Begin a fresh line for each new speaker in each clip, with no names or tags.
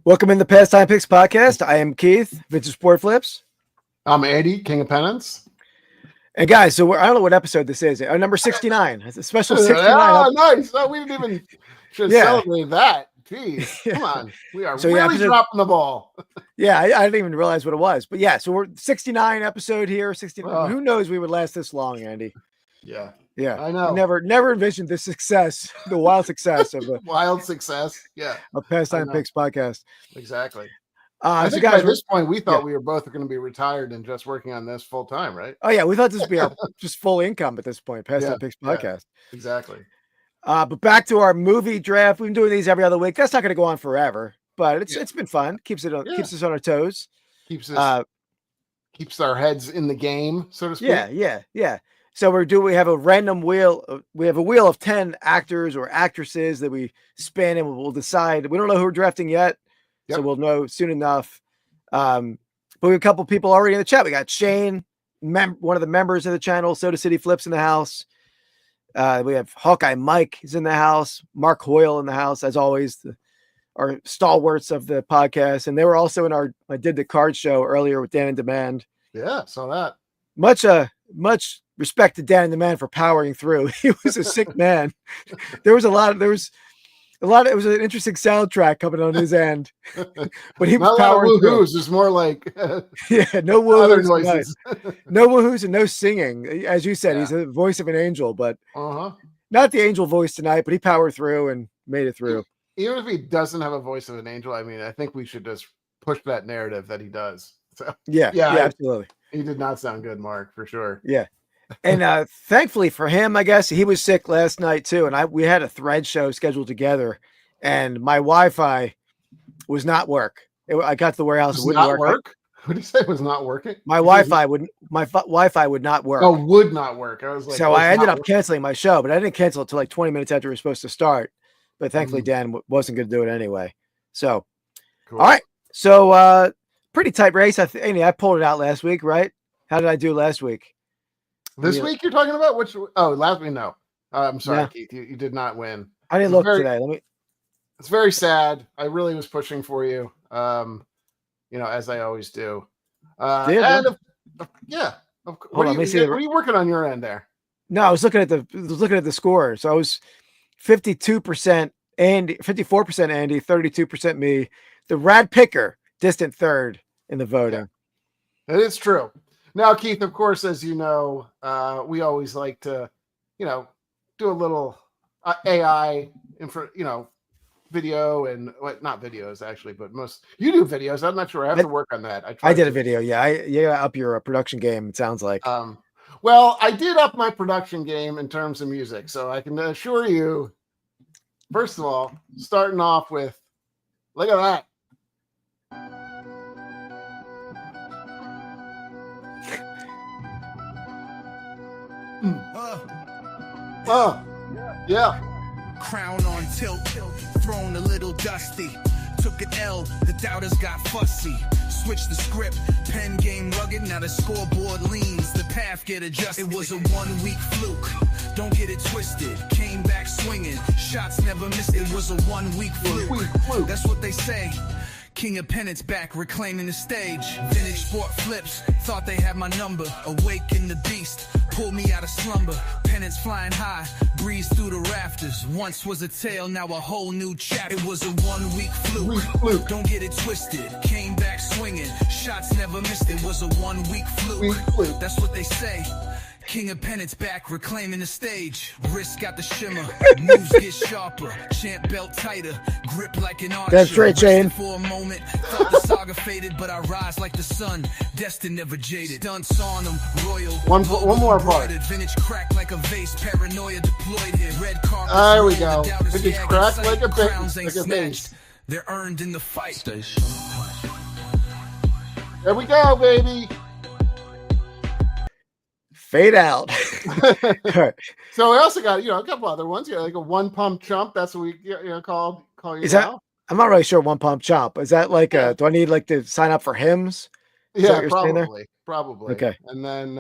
Welcome in the Pastime Picks Podcast. I am Keith, Vintage Sport Flips.
I'm Andy, King of Pennants.
And guys, so I don't know what episode this is. Number 69. It's a special 69.
Oh, nice. Oh, we didn't even celebrate that. Jeez, come on. We are really dropping the ball.
Yeah, I didn't even realize what it was. But yeah, so we're 69 episode here. 69. Who knows we would last this long, Andy?
Yeah.
Yeah.
I know.
Never envisioned the success, the wild success of a
wild success. Yeah.
A Pastime Picks podcast.
Exactly.
so
I think
guys,
by this point, we thought we were both going to be retired and just working on this full time, right?
Oh, yeah. We thought this would be our just full income at this point, Pastime Picks podcast.
Yeah, exactly.
But back to our movie draft. We've been doing these every other week. That's not going to go on forever, but it's been fun. Keeps us on our toes.
Keeps our heads in the game, so to speak.
Yeah. So we have a random wheel. We have a wheel of 10 actors or actresses that we spin and we'll decide. We don't know who we're drafting yet. So we'll know soon enough. But we have a couple people already in the chat. We got Shane, one of the members of the channel, Soda City Flips in the house. We have Hawkeye Mike is in the house. Mark Hoyle in the house, as always, our stalwarts of the podcast. And they were also in I did the card show earlier with Dan in Demand.
Yeah, saw that.
Much respect to Dan in Demand for powering through. He was a sick man. It was an interesting soundtrack coming on his end. But he was powering through.
It's more like
no woohoos, noises. No woohoos and no singing. As you said, he's the voice of an angel, but not the angel voice tonight, but he powered through and made it through.
Even if he doesn't have a voice of an angel, I mean, I think we should just push that narrative that he does. So
yeah, absolutely.
He did not sound good, Mark, for sure.
Yeah. And thankfully for him, I guess he was sick last night too. And we had a thread show scheduled together and my Wi-Fi was not work. I got to the warehouse. It wouldn't work.
What did you say? It was not working?
My Wi-Fi would not work.
Oh, would not work. I was like,
so I ended up canceling my show, but I didn't cancel it till like 20 minutes after we were supposed to start. But thankfully Dan wasn't going to do it anyway. So, cool. All right. So, pretty tight race. Andy, I pulled it out last week, right? How did I do last week?
This week you're talking about? Last week, no. I'm sorry, Keith. You did not win.
I didn't look today.
It's very sad. I really was pushing for you, as I always do. What are you working on your end there?
No, I was looking at the score. So I was 52% Andy, 54% Andy, 32% me. The Rad Picker, distant third in the voting.
Yeah. That is true. Now, Keith, of course, as you know, we always like to, do a little AI video and not videos actually, but you do videos. I'm not sure. I have to work on that.
I did a video. Yeah. Up your production game. It sounds like.
Well, I did up my production game in terms of music, so I can assure you. First of all, starting off with, look at that. Yeah.
Crown on tilt, thrown a little dusty. Took an L, the doubters got fussy. Switch the script, pen game rugged, now the scoreboard leans, the path get adjusted. It was a 1 week fluke, don't get it twisted. Came back swinging, shots never missed. It was a 1 week fluke. That's what they say. King of Pennants back, reclaiming the stage. Vintage Sport Flips, thought they had my number. Awaken the beast, pulled me out of slumber. Pennants flying high, breeze through the rafters. Once was a tale, now a whole new chapter. It was a 1 week fluke. Don't get it twisted. Came back swinging, shots never missed. It was a 1 week fluke. That's what they say. King of Pennants back, reclaiming the stage. Wrist got the shimmer, moves get sharper. Champ belt tighter, grip like an archer.
That's right, Shane.
For a moment, thought the saga faded, but I rise like the sun. Destined never jaded. Stunts on them, royal.
One more part.
Vintage crack like a vase, paranoia deployed here. Red carpet.
There we go. Vintage crack like a vase.
They're earned in the fight.
There we go, baby.
Fade out.
So we also got a couple other ones. Like a one pump chump. That's what we call you.
Is that? I'm not really sure. One pump chump. Is that like do I need to sign up for hymns?
Yeah, probably.
Okay.
And then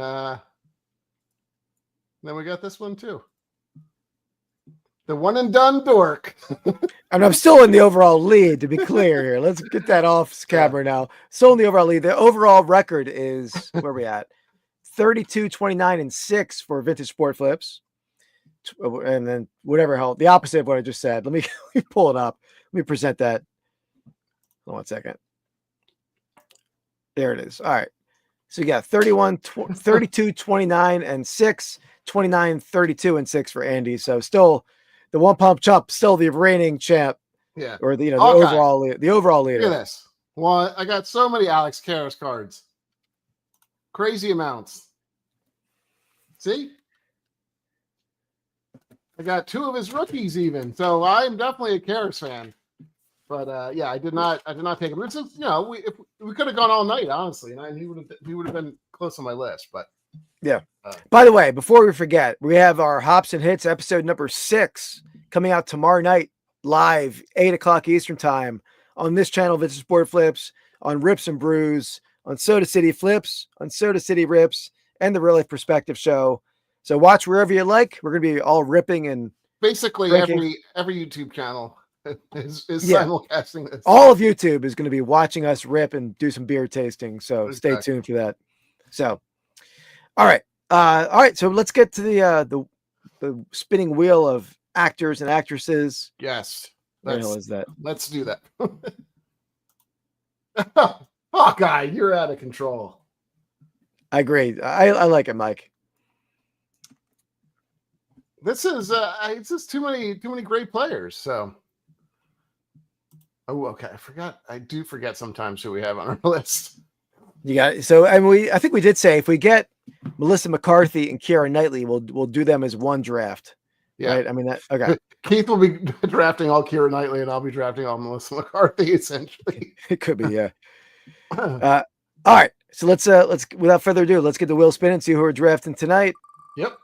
we got this one too. The one and done dork.
And I'm still in the overall lead, to be clear here. Let's get that off camera now. Still in the overall lead. The overall record is, where are we at? 32, 29, and 6 for vintage sport flips. And then whatever hell, the opposite of what I just said. Let me pull it up. Let me present that. Hold on 1 second. There it is. All right. So you got 32, 29, and 6, 29, 32, and 6 for Andy. So still the one pump chump, still the reigning champ.
Yeah.
Or the
Okay.
overall leader.
Look at this. Well, I got so many Alex Karras cards. Crazy amounts. See? I got 2 of his rookies even. So I'm definitely a Karras fan. But yeah, I did not take him. It's just, if we could have gone all night, honestly, and he would have been close on my list. But
yeah. By the way, before we forget, we have our Hops and Hits episode number 6 coming out tomorrow night live, 8:00 Eastern time on this channel, Vintage Sport Flips, on Rips and Brews, on Soda City Flips, on Soda City Rips, and the Real Life Perspective Show. So watch wherever you like. We're gonna be all ripping and
basically
breaking.
every YouTube channel is simulcasting this.
All of YouTube is going to be watching us rip and do some beer tasting. So stay tuned for that. So, all right. So let's get to the spinning wheel of actors and actresses.
Yes.
What the hell is that?
Let's do that. Oh, guy, you're out of control.
I agree. I like it, Mike.
This is it's just too many great players. So, oh, okay. I do forget sometimes who we have on our list.
You got it. So, and I think we did say if we get Melissa McCarthy and Keira Knightley, we'll do them as one draft.
Yeah.
Right? I mean that. Okay.
Keith will be drafting all Keira Knightley, and I'll be drafting all Melissa McCarthy. Essentially,
it could be. Yeah. All right. So let's without further ado, let's get the wheel spinning and see who we're drafting tonight.
Yep.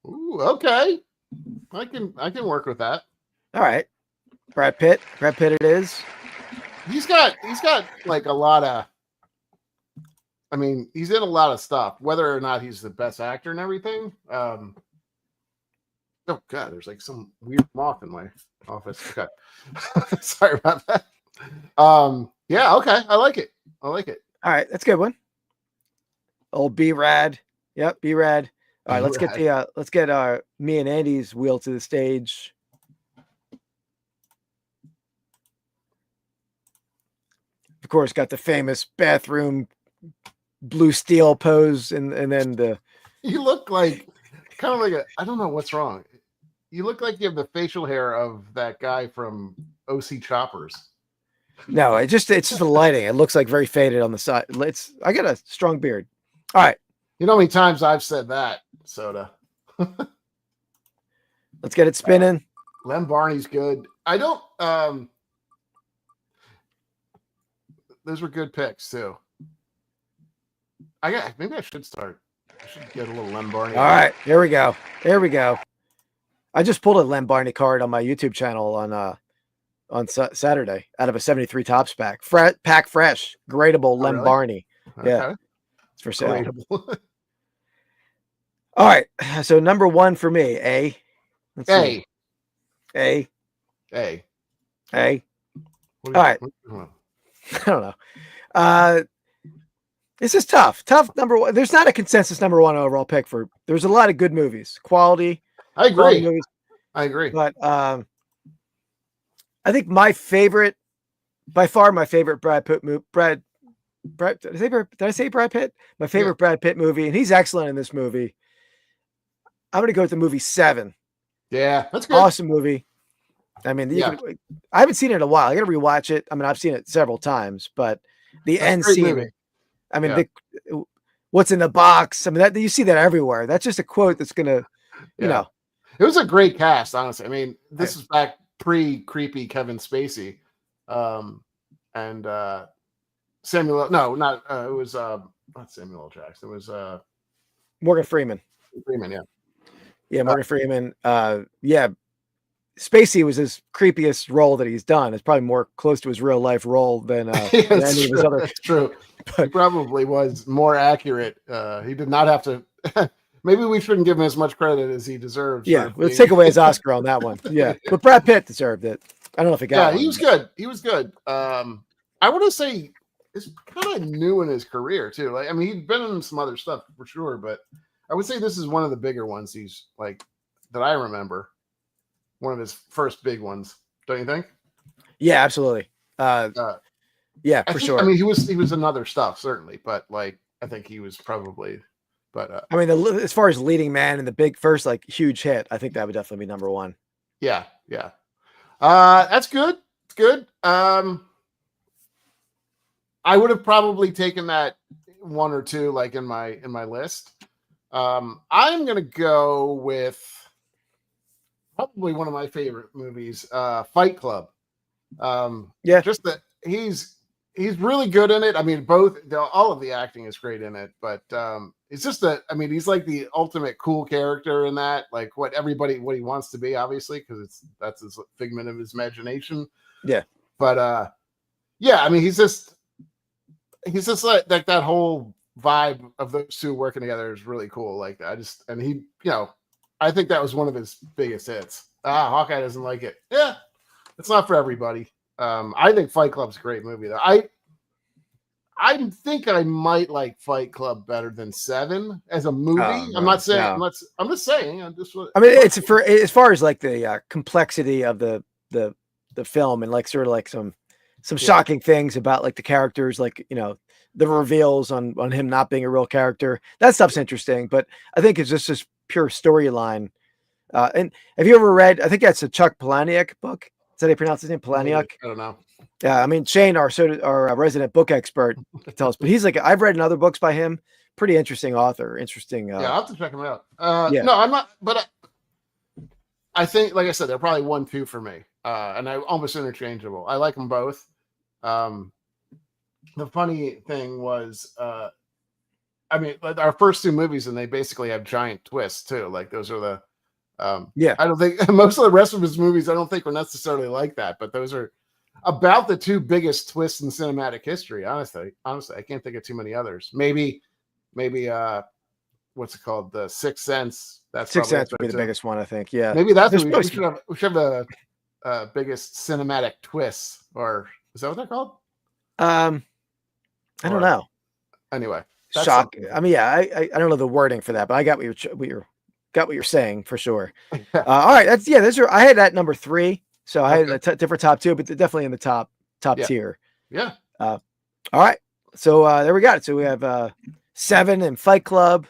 Ooh, okay. I can work with that.
All right. Brad Pitt it is.
He's got like a lot of, I mean, he's in a lot of stuff, whether or not he's the best actor and everything. Oh God, there's like some weird moth in my office. Okay. Sorry about that. Yeah, okay. I like it. All
right, that's a good one. Old B-Rad. Yep, B-Rad. All right, let's get me and Andy's wheel to the stage. Of course, got the famous bathroom blue steel pose, and then the.
You look like kind of like I don't know what's wrong. You look like you have the facial hair of that guy from OC Choppers.
No, it's just the lighting. It looks like very faded on the side. I got a strong beard. All right.
You know how many times I've said that, Soda.
Let's get it spinning.
Lem Barney's good. I don't those were good picks too. Maybe I should start. I should get a little Lem Barney.
All right, here we go. I just pulled a Lem Barney card on my YouTube channel on Saturday out of a 73 Topps pack. Pack fresh, gradable Lem
really?
Barney.
Okay.
Yeah, it's for sale. All right, so number 1 for me, A. Let's see. A. All right. I don't know. This is tough. Number 1. There's not a consensus number 1 overall pick there's a lot of good movies, quality.
I agree.
Movies,
I agree.
But I think by far my favorite Brad Pitt movie, did I say Brad Pitt? My favorite Brad Pitt movie, and he's excellent in this movie. I'm going to go with the movie 7.
Yeah, that's good.
Awesome movie. I mean, I haven't seen it in a while. I got to rewatch it. I mean, I've seen it several times, but the end scene. Movie. I mean, what's in the box? I mean, you see that everywhere. That's just a quote that's going to, you know.
It was a great cast, honestly. I mean, this is back pre-creepy Kevin Spacey. And Samuel, no, not, it was not Samuel L. Jackson. It was
Morgan Freeman. Morgan Freeman. Spacey was his creepiest role that he's done. It's probably more close to his real life role than any of his other.
That's true. But he probably was more accurate. He did not have to maybe we shouldn't give him as much credit as he deserves.
Yeah, let's take away his Oscar on that one. Yeah, but Brad Pitt deserved it. I don't know if he got.
Yeah, he was good. He was good. I want to say it's kind of new in his career too. Like, I mean, he'd been in some other stuff for sure, but I would say this is one of the bigger ones he's like that I remember. One of his first big ones, don't you think?
Yeah, absolutely. Yeah, for sure.
I mean, he was in other stuff certainly, but like I think he was probably. But
I mean, as far as leading man and the big first like huge hit, I think that would definitely be number one.
Yeah. That's good. It's good. I would have probably taken that one or two like in my list. I'm gonna go with probably one of my favorite movies, Fight Club.
Yeah,
just that he's really good in it. I mean, all of the acting is great in it, but it's just that I mean, he's like the ultimate cool character in that, like what he wants to be, obviously, because that's his figment of his imagination.
Yeah,
but yeah, I mean, he's just like that whole vibe of those two working together is really cool. Like I think that was one of his biggest hits. Hawkeye doesn't like it. Yeah, it's not for everybody. I think Fight Club's a great movie though. I think I might like Fight Club better than Seven as a movie. I'm not saying.
No.
I'm just saying. I
mean, it's for as far as like the complexity of the film and like sort of like some shocking things about like the characters, like the reveals on him not being a real character. That stuff's interesting, but I think it's just this pure storyline. And have you ever read? I think that's a Chuck Palahniuk book. Is that how you pronounce his name? Palahniuk?
I don't know.
Yeah, I mean Shane, our resident book expert, can tell us, but he's like I've read other books by him. Pretty interesting author. Interesting.
Yeah, I'll have to check him out.
Yeah.
No, I'm not. But I think, like I said, they're probably 1-2 for me, and I almost interchangeable. I like them both. The funny thing was, I mean, our first two movies, and they basically have giant twists too. Like those are the.
Yeah,
I don't think most of the rest of his movies I don't think were necessarily like that, but those are about the two biggest twists in cinematic history. Honestly, I can't think of too many others. Maybe what's it called? The Sixth Sense. That's
Sixth Sense would be the biggest one, I think. Yeah,
maybe that's what we should have the biggest cinematic twists, or is that what they're called?
I don't know.
Anyway,
shock. I mean, yeah, I don't know the wording for that, but I got what you're saying for sure. All right, I had that number 3, so I had a different top 2, but definitely in the top tier.
Yeah.
All right, so there we got it. So we have 7 and Fight Club,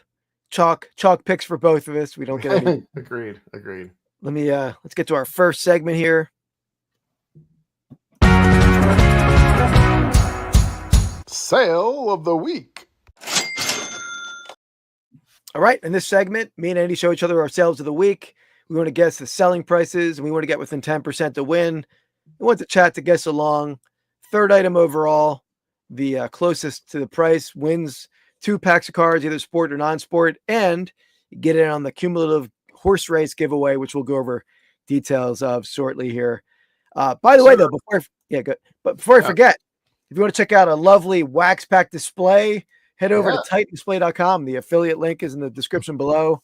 chalk picks for both of us. We don't get any.
Agreed.
Let me let's get to our first segment here.
Sale of the week.
All right, in this segment, me and Andy show each other our sales of the week. We want to guess the selling prices, and we want to get within 10% to win. We want to chat to guess along. Third item overall, the closest to the price wins 2 packs of cards, either sport or non-sport, and you get in on the cumulative horse race giveaway, which we'll go over details of shortly here. By the way, though, before I forget, if you want to check out a lovely wax pack display, head over to TitanDisplay.com. The affiliate link is in the description below.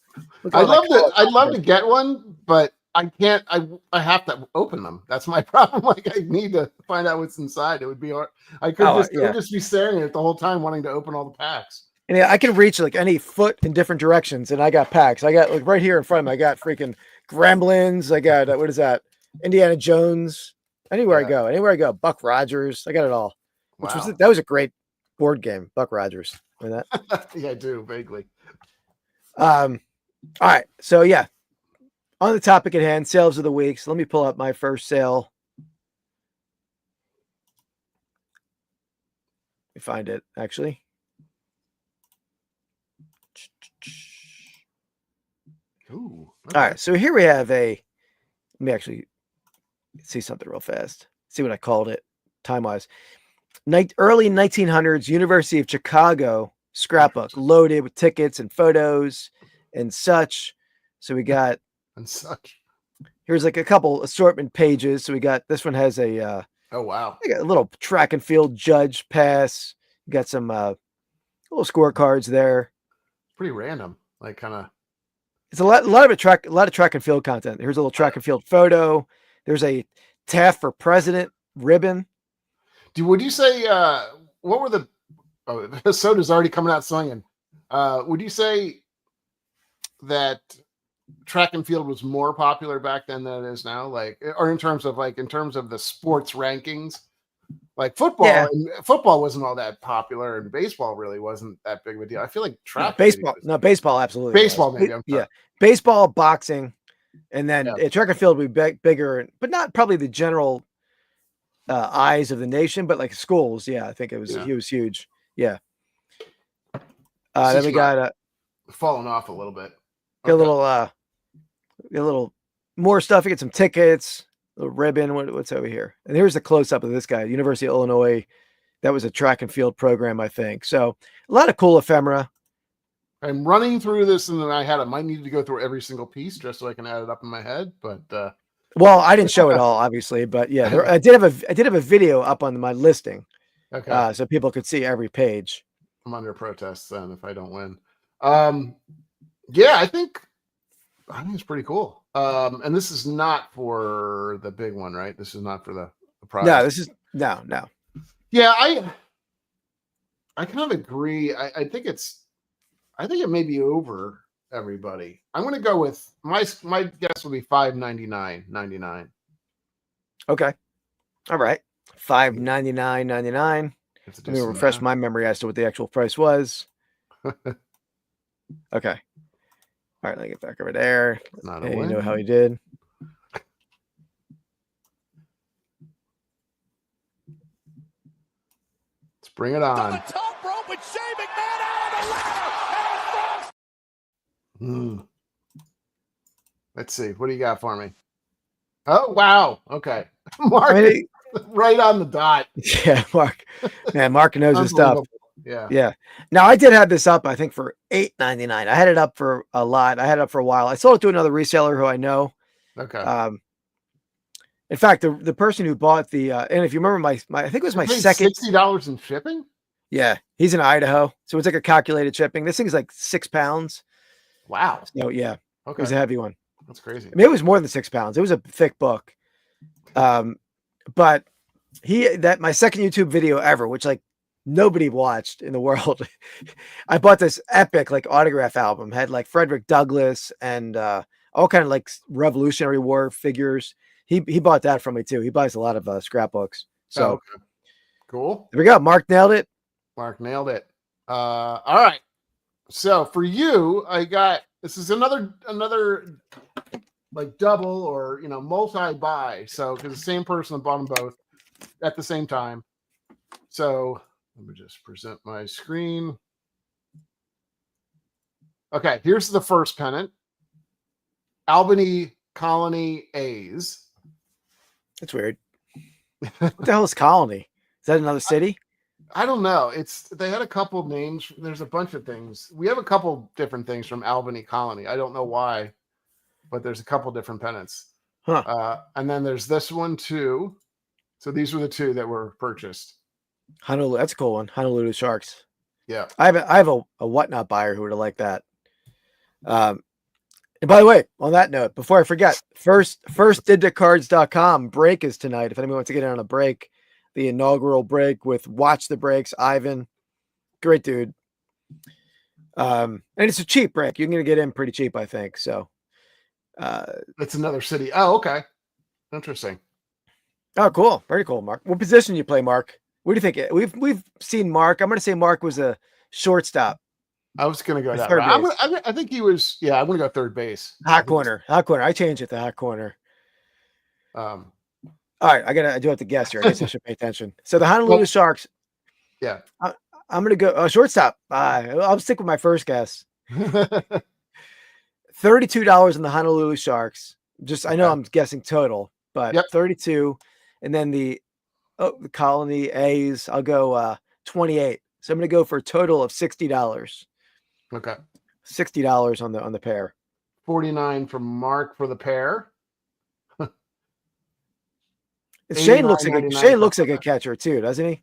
I'd love to get one, but I can't. I have to open them. That's my problem. Like I need to find out what's inside. It would be hard. I could just be staring at it the whole time, wanting to open all the packs.
And yeah, I can reach like any foot in different directions, and I got packs. I got like right here in front of me. I got freaking Gremlins. I got what is that? Indiana Jones. Anywhere I go, Buck Rogers. I got it all. That was a great board game, Buck Rogers. Remember that?
Yeah, I do vaguely.
All right. So yeah, on the topic at hand, sales of the week. So let me pull up my first sale. Let me find it actually.
Ooh.
Okay. All right. So here we have let me actually see something real fast. See what I called it time wise. Early 1900s University of Chicago scrapbook loaded with tickets and photos and such. So we got here's like a couple assortment pages. So we got this one has a
oh wow,
I got a little track and field judge pass. You got some little scorecards there.
Pretty random, like kind of
It's a lot of track and field content. Here's a little track and field photo. There's a Taft for President ribbon.
Would you say what were the soda's already coming out swinging? Would you say that track and field was more popular back then than it is now? Like, or in terms of the sports rankings, like football, football wasn't all that popular, and baseball really wasn't that big of a deal. I feel like
baseball, absolutely.
Baseball, maybe.
Baseball, boxing, and then track and field would be bigger, but not probably the general eyes of the nation, but like schools. Yeah, I think it was huge. Yeah. Then we got
falling off a little bit.
Get a little more stuff. You get some tickets, a little ribbon. What's over here? And here's a close up of this guy, University of Illinois. That was a track and field program, I think. So a lot of cool ephemera.
I'm running through this, and then I might need to go through every single piece just so I can add it up in my head. But
well, I didn't show it all, obviously, but yeah, I did have a video up on my listing, so people could see every page.
I'm under protest then if I don't win. I think it's pretty cool. And this is not for the big one, right? This is not for the prize.
No, this is no.
Yeah, I kind of agree. I think it may be over everybody. I'm going to go with my guess will be $5.99.99.
Okay, all right, $5.99.99. Let me refresh my memory as to what the actual price was. Okay. All right, let me get back over there. You know how he did.
Let's bring it on.
To the top rope with Shane McMahon out of the ladder.
Let's see. What do you got for me? Oh, wow. Okay. Mark, right on the dot.
Yeah, Mark. Man, Mark knows his stuff.
Yeah.
Now I did have this up, I think, for $8.99. I had it up for a lot. I had it up for a while. I sold it to another reseller who I know.
Okay.
In fact, the person who bought the and if you remember my I think it was my second
$60 in shipping.
Yeah, he's in Idaho, so it's like a calculated shipping. This thing's like 6 pounds.
Wow.
So yeah,
okay,
it was a heavy one.
That's crazy.
I mean, it was more than 6 pounds. It was a thick book. But my second YouTube video ever, which like nobody watched in the world. I bought this epic like autograph album, had like Frederick Douglass and all kind of like Revolutionary War figures. He bought that from me too. He buys a lot of scrapbooks. So
okay. Cool.
There we go. Mark nailed it.
All right. So for you, this is another like double or multi-buy. So because the same person bought them both at the same time. So let me just present my screen. Okay, here's the first pennant. Albany Colony A's.
That's weird. What the hell is Colony? Is that another city?
I don't know. They had a couple of names. There's a bunch of things. We have a couple different things from Albany Colony. I don't know why, but there's a couple different pennants.
Huh.
And then there's this one too. So these were the two that were purchased.
Honolulu, that's a cool one. Honolulu Sharks.
Yeah.
I have a whatnot buyer who would have liked that. And by the way, on that note, before I forget, firstdigicards.com break is tonight. If anyone wants to get in on a break, the inaugural break with Watch the Breaks, Ivan. Great dude. And it's a cheap break. You're going to get in pretty cheap, I think. So
it's another city. Oh, okay. Interesting.
Oh, cool. Very cool, Mark. What position do you play, Mark? What do you think? We've seen Mark. I'm going to say Mark was a shortstop.
I was going to go that route. I think he was. Yeah, I'm going to go third base.
Hot corner. I changed it to hot corner. All right, I do have to guess here. I guess I should pay attention. So the Honolulu Sharks.
Yeah,
I'm going to go shortstop. I'll stick with my first guess. $32 in the Honolulu Sharks. I know I'm guessing total, but 32, and then the Colony A's. I'll go 28. So I'm going to go for a total of $60.
Okay,
$60 on the pair.
49 from Mark for the pair.
Shane looks like a catcher too, doesn't he?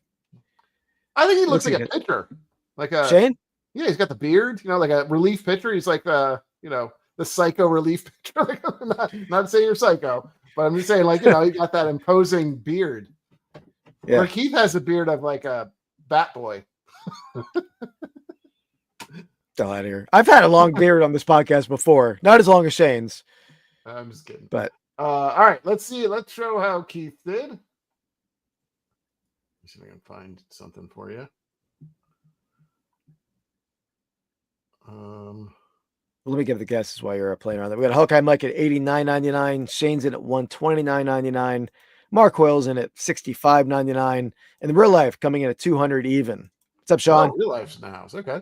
I think he looks like a pitcher. Like a
Shane?
Yeah, he's got the beard, like a relief pitcher. He's like the psycho relief picture. Like, not saying you're psycho, but I'm just saying, like, you know, he got that imposing beard.
Yeah.
Where Keith has a beard of like a bat boy.
Still out of here. I've had a long beard on this podcast before, not as long as Shane's.
I'm just kidding.
But
all right, let's see. Let's show how Keith did. Let's see if I can find something for you.
Let me give the guesses while you're playing around. We got Hawkeye Mike at $89.99. Shane's in at $129.99. Mark Hoyle's in at $65.99. And the real life coming in at $200 even. What's up, Sean?
Real life's in the house. Okay.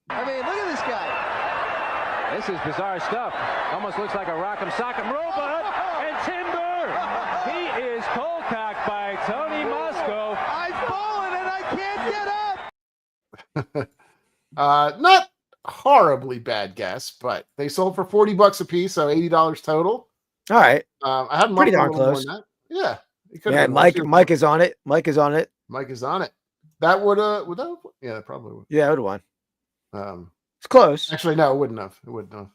I mean, look at this guy. This is bizarre stuff. Almost looks like a Rock'em Sock'em robot. And Timber, he is cold cocked by Tony Moscow. I've fallen and I can't get up.
Not horribly bad guess, but they sold for $40 a piece, so $80 total.
All right.
I had
pretty darn close.
Yeah.
Yeah, Mike is on it. Mike is on it.
Mike is on it. That would that? Yeah, that probably would.
Yeah, I would have
won.
It's close.
Actually, no, it wouldn't have. It wouldn't have.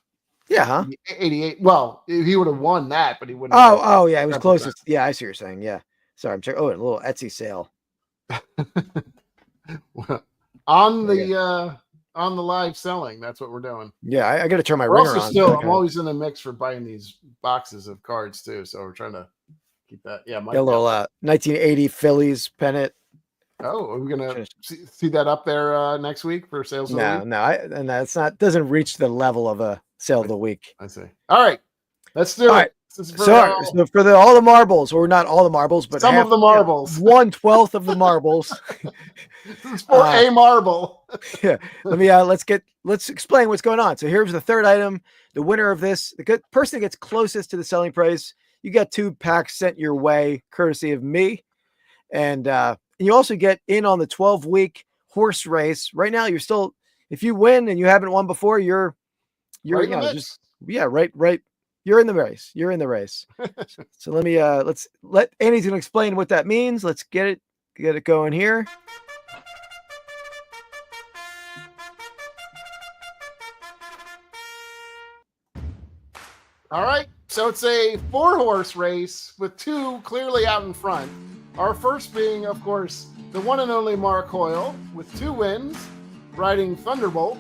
Yeah, huh?
88. Well, he would have won that, but he wouldn't.
Oh, yeah, it was closest. Yeah, I see what you're saying. Yeah. Sorry, I'm checking. Oh, a little Etsy sale.
on the live selling, that's what we're doing.
Yeah, I got to turn my
we're
ringer
also
on.
I'm always in the mix for buying these boxes of cards too, so we're trying to keep that. Yeah,
Mike, a little 1980 Phillies pennant.
Oh, are we gonna see that up there next week for sales?
No, and that's not doesn't reach the level of a sale of the week.
I see. All right, let's do it.
So for all the marbles, or not all the marbles, but
some of the marbles,
1/12 of the marbles.
This is for a marble.
Yeah, let's explain what's going on. So here's the third item. The winner of this, the good person that gets closest to the selling price, you get 2 packs sent your way, courtesy of me, and you also get in on the 12-week horse race. Right now, you're still, if you win and you haven't won before, you're right, right. You're in the race. You're in the race. So let's let Andy's gonna explain what that means. Let's get it going here.
All right. So it's a 4-horse race with 2 clearly out in front. Our first being, of course, the one and only Mark Hoyle with 2 wins, riding Thunderbolt.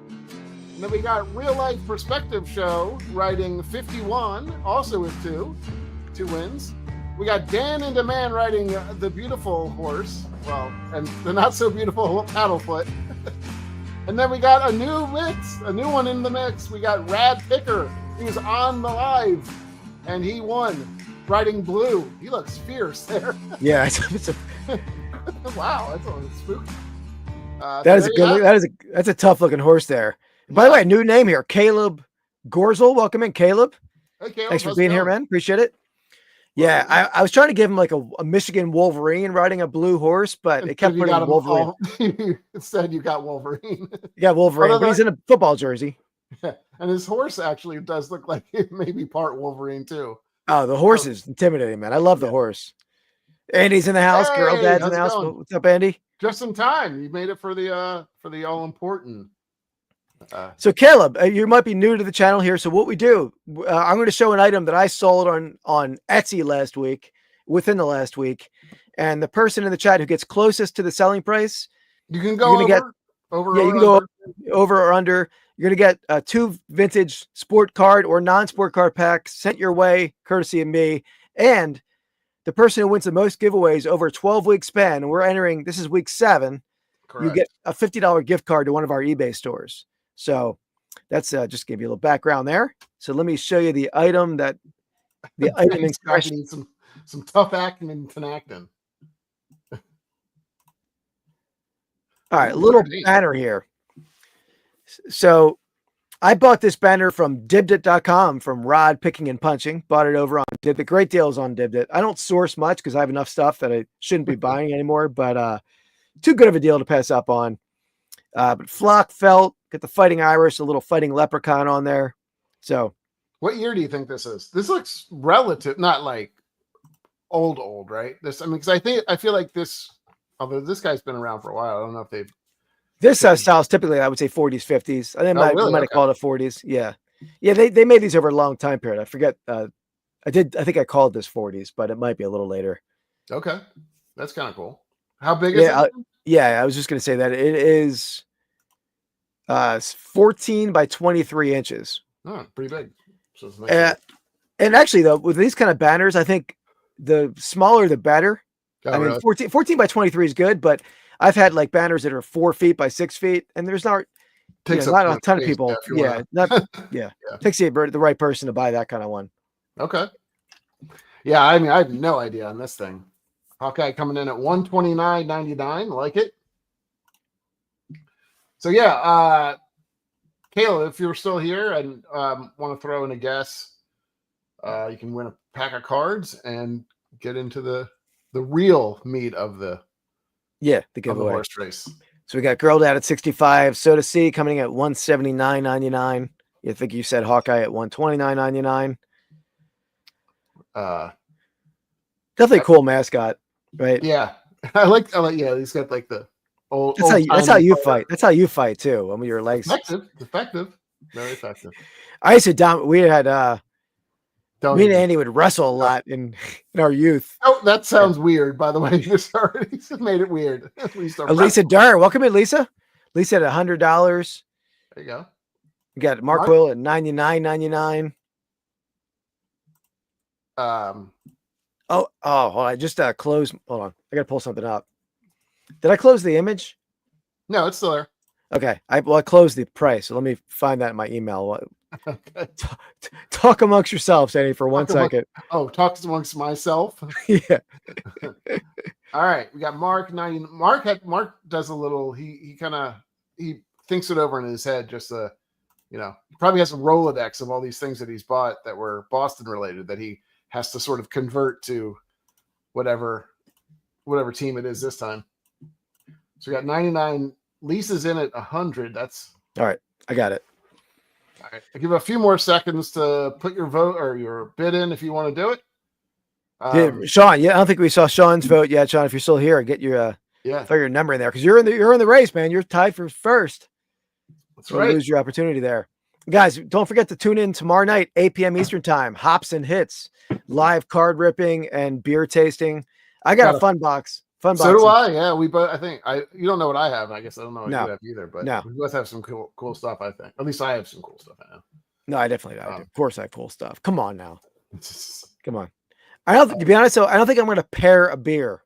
And then we got Real Life Perspective Show riding 51, also with 2 wins. We got Dan and Man riding the beautiful horse, well, and the not so beautiful Paddlefoot. And then we got a new one in the mix. We got Rad Picker. He was on the live, and he won. Riding Blue. He looks fierce there.
Yeah,
wow, that's a little spooky.
That's a tough looking horse there. By the way, new name here, Caleb Gorzel. Welcome in, Caleb.
Hey, Caleb.
Thanks for being here, man. Appreciate it. Yeah, I was trying to give him like a Michigan Wolverine riding a blue horse, but it kept putting Wolverine.
Instead, you got Wolverine.
You got Wolverine, but he's in a football jersey.
Yeah, and his horse actually does look like it may be part Wolverine too.
Oh, the horse is intimidating, man. I love the horse. Andy's in the house.
Hey,
Girl Dad's in the house. What's up, Andy?
Just in time. You made it for the all important.
So Caleb, you might be new to the channel here. So what we do, I'm going to show an item that I sold on Etsy within the last week, and the person in the chat who gets closest to the selling price,
you can go
over or under. You're going to get 2 vintage sport card or non-sport card packs sent your way, courtesy of me. And the person who wins the most giveaways over a 12-week span, and we're entering, this is week 7, correct, you get a $50 gift card to one of our eBay stores. So that's just give you a little background there. So let me show you the item in question.
Some tough acting and acting.
All right, a little banner here. So I bought this banner from dibdit.com from Rod Picking and Punching. Bought it over on Dibdit. Great deals on Dibdit. I don't source much because I have enough stuff that I shouldn't be buying anymore, but too good of a deal to pass up on. But flock felt, get the Fighting Irish, a little Fighting Leprechaun on there. So
what year do you think this is? This looks relative, not like old, right? Because I feel like this, although this guy's been around for a while, I don't know if they've.
This style is typically, I would say, 40s, 50s. I think I might have called it 40s. Yeah. Yeah, they made these over a long time period. I forget. I think I called this 40s, but it might be a little later.
Okay, that's kind of cool. How big is it?
Yeah, I was just gonna say that it is 14 by 23 inches.
Oh, pretty big. So it's nice.
And actually, though, with these kind of banners, I think the smaller the better.
Oh,
I mean,
really?
14 by 23 is good, but I've had like banners that are 4 feet by 6 feet, and there's not not a ton of people. Yeah, takes the right person to buy that kind of one.
Okay. Yeah, I mean, I have no idea on this thing. Hawkeye coming in at $129.99. Like it. So yeah, Kayla, if you're still here and want to throw in a guess, you can win a pack of cards and get into the real meat of the
giveaway.
Horse race.
So we got Girl Dad at 65, Soda C coming in at $179.99. I think you said Hawkeye at $129.99. Definitely a cool mascot, right?
Yeah, I like. Yeah, he's got like the old.
That's how you fight. That's how you fight too. I mean, your legs.
Effective, very effective.
I used to we had me and Andy would wrestle a lot in our youth.
Oh, that sounds weird. By the way, you just made it weird.
Lisa Durr, welcome in, Lisa. Lisa at $100.
There you go.
We got Mark Will at $99.99. Oh, hold on. I just closed. Hold on. I got to pull something up. Did I close the image?
No, it's still there.
Okay. I closed the price. So let me find that in my email.
Okay.
Talk amongst yourselves, Eddie, for 1 second.
Talk amongst myself.
Yeah.
All right. We got Mark 90. Mark does a little, he thinks it over in his head, just he probably has a Rolodex of all these things that he's bought that were Boston related that he has to sort of convert to whatever team it is this time. So we got 99. Lisa's in at 100. That's
all right. I got it.
All right. I'll give a few more seconds to put your vote or your bid in if you want to do it.
Sean, I don't think we saw Sean's vote yet. Sean, if you're still here, get your throw your number in there because you're in the race, man. You're tied for first.
That's right.
Lose your opportunity there. Guys, don't forget to tune in tomorrow night, 8 p.m. Eastern time. Hops and Hits, live card ripping and beer tasting. I got a fun box. So
do I. Yeah, we both. I think you don't know what I have. I guess I don't know what you have either. But we both have some cool stuff. I think. At least I have some cool stuff. I know.
No, I definitely do. Of course, I have cool stuff. Come on now. Come on. To be honest, though, I don't think I'm going to pair a beer.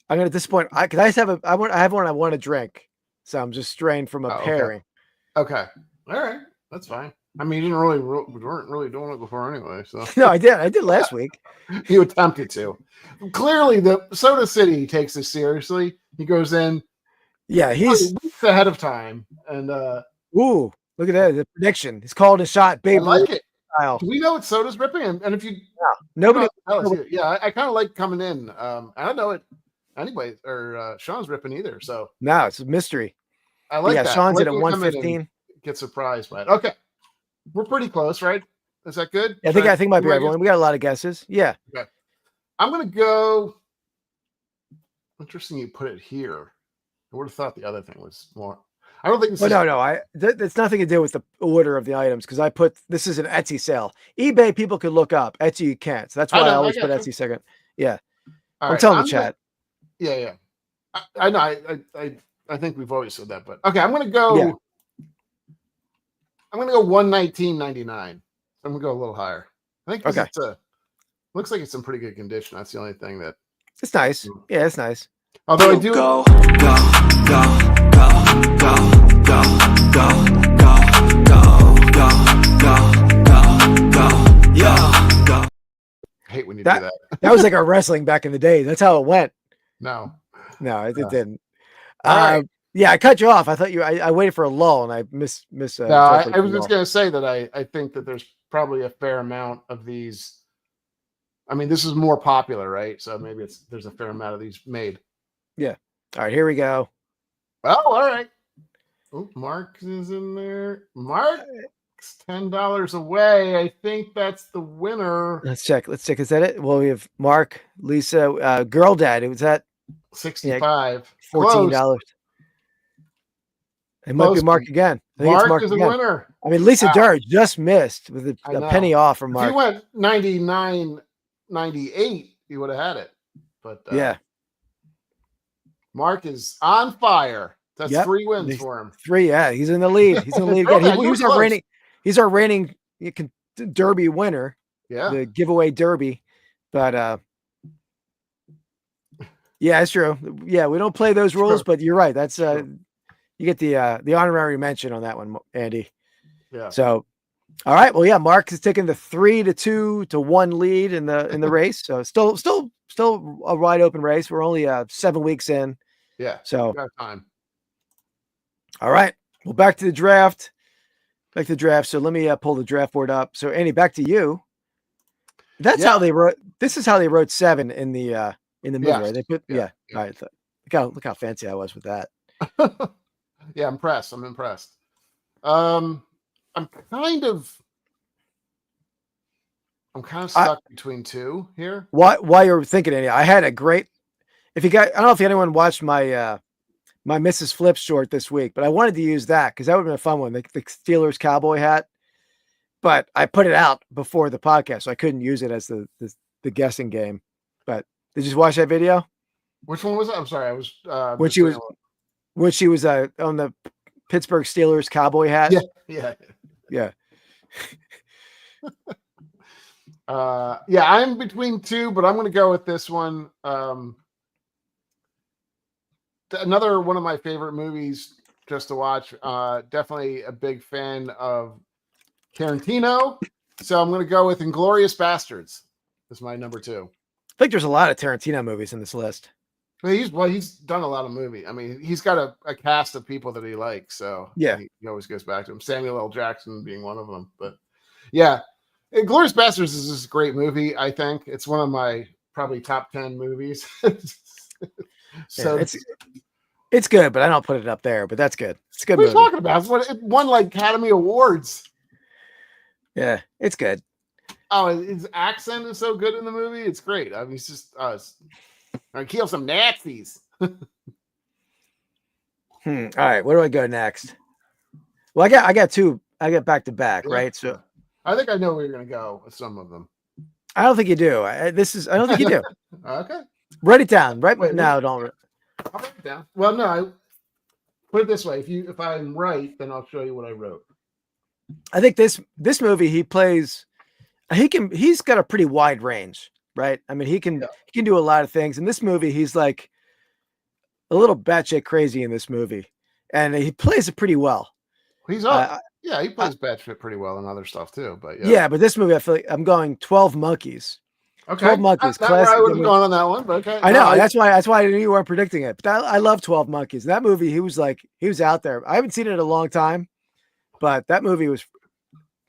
I'm going to disappoint because I have one I want to drink, so I'm just straying from a pairing.
Okay. All right, that's fine. I mean, we weren't really doing it before anyway. So
no, I did last week.
You attempted to. Clearly, the Soda City takes this seriously. He goes in.
Yeah, he's
weeks ahead of time, and
ooh, look at that! The prediction. He's called a shot, baby.
I like it. Style. Do we know what Soda's ripping? And if you,
nobody.
I kind of like coming in. I don't know it. Anybody or Sean's ripping either. So
no, it's a mystery.
I like that.
Sean's at 115.
Get surprised by it. Okay, we're pretty close, right? Is that good?
Yeah, I think might be everyone. We got a lot of guesses. Yeah.
Okay. I'm gonna go. Interesting, you put it here. I would have thought the other thing was more. I don't think.
No. It's nothing to do with the order of the items because I put this is an Etsy sale. eBay people could look up. Etsy you can't. So that's why I always put Etsy second. Yeah. I'm telling the chat.
Yeah. I know. I think we've always said that, but okay. I'm gonna go. Yeah. I'm going to go $119.99. I'm going to go a little higher. I think it's looks like it's in pretty good condition. That's the only thing that
it's nice. Yeah, it's nice.
Although I do go. I hate when you do that.
That was like our wrestling back in the day. That's how it went.
No,
it didn't. All right. Yeah, I cut you off. I thought I waited for a lull and I miss.
No, I was just going to say that I think that there's probably a fair amount of these. I mean, this is more popular, right? So maybe there's a fair amount of these made.
Yeah. All right, here we go.
Oh, all right. Oh, Mark is in there. Mark's $10 away. I think that's the winner.
Let's check. Is that it? Well, we have Mark, Lisa, Girl Dad. It was at
65.
$14. It might be Mark again. I think it's
Mark is a
again.
winner.
I mean, Lisa Durr just missed with a penny off from Mark.
If he went 99, 98, he would have had it. But
yeah,
Mark is on fire. That's 3 wins for him.
3, yeah. He's in the lead. He's in the lead again. He's our reigning Derby winner.
Yeah.
The giveaway Derby. But yeah, it's true. Yeah, we don't play those rules, but you're right. That's you get the honorary mention on that one, Andy.
Yeah.
So all right. Well, yeah, Mark is taking the 3-2 to 1 lead in the race. So still a wide open race. We're only 7 weeks in.
Yeah.
So
got time.
All right. Well, back to the draft. So let me pull the draft board up. So Andy, back to you. That's how they wrote. This is how they wrote 7 in the movie.
Yes.
Right? They put All right. Look how fancy I was with that.
Yeah, I'm impressed. I'm kind of stuck between 2 here.
While you're thinking, Andy, I had a great. I don't know if anyone watched my my Mrs. Flip short this week, but I wanted to use that because that would have been a fun one. The Steelers cowboy hat, but I put it out before the podcast, so I couldn't use it as the guessing game. But did you watch that video?
Which one was it? I'm sorry, I was
when she was on the Pittsburgh Steelers cowboy hat.
Yeah.
Yeah.
I'm between 2, but I'm going to go with this one. Another one of my favorite movies just to watch. Definitely a big fan of Tarantino. So I'm going to go with Inglourious Bastards. That's my number 2.
I think there's a lot of Tarantino movies in this list.
He's done a lot of movies. I mean, he's got a cast of people that he likes. So
yeah,
he always goes back to him. Samuel L. Jackson being one of them. But yeah, Inglourious Bastards is just a great movie. I think it's one of my probably top 10 movies. So
it's good, but I don't put it up there. But that's good. It's a good.
What are you talking about? It won like Academy Awards.
Yeah, it's good.
Oh, his accent is so good in the movie. It's great. I mean, he's just I kill some Nazis.
All right, where do I go next? Well, I got 2. I got back to back, right? So
I think I know where you're going to go with some of them.
I don't think you do. I don't think you do.
Okay.
Write it down. Right now,
don't. I'll write it down. Well, no, I put it this way. If I'm right, then I'll show you what I wrote.
I think this movie he's got a pretty wide range, right? I mean, he can do a lot of things. In this movie, he's like a little batshit crazy in this movie, and he plays it pretty well.
He's up. He plays batshit pretty well in other stuff too. But
but this movie, I feel like I'm going 12 Monkeys.
Okay,
12 Monkeys.
That's where I would have gone on that one, but okay.
I know that's why I knew you weren't predicting it. But I love 12 Monkeys. That movie, he was out there. I haven't seen it in a long time, but that movie was.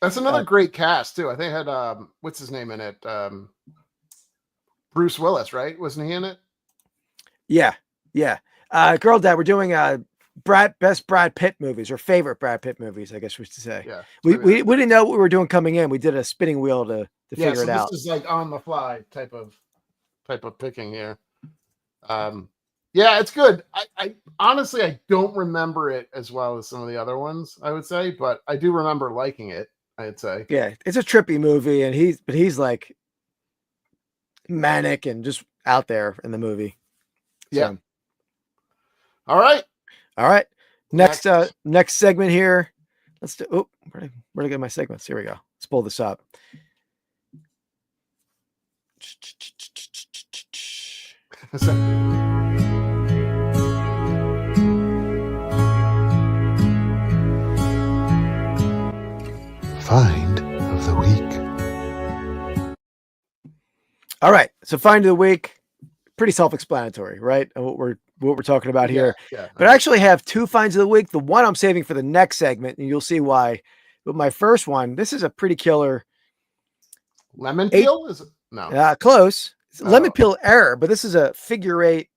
That's another great cast too. I think it had what's his name in it? Bruce Willis, right? Wasn't he in it?
Yeah. Girl Dad, we're doing best Brad Pitt movies or favorite Brad Pitt movies, I guess we should say.
Yeah.
We didn't know what we were doing coming in. We did a spinning wheel to figure it out.
This is like on the fly type of picking here. It's good. I honestly I don't remember it as well as some of the other ones, I would say, but I do remember liking it, I'd say. Yeah,
it's a trippy movie, and he's like manic and just out there in the movie.
Yeah.
So.
All right.
Next segment here. Let's do. Oh, where did I get my segments? Here we go. Let's pull this up.
Find of the week.
All right. So find of the week, pretty self-explanatory, right? And what we're talking about here.
Yeah.
But I actually have 2 finds of the week. The one I'm saving for the next segment, and you'll see why. But my first one, this is a pretty killer.
Lemon peel?
Close. It's lemon peel error, but this is a figure 8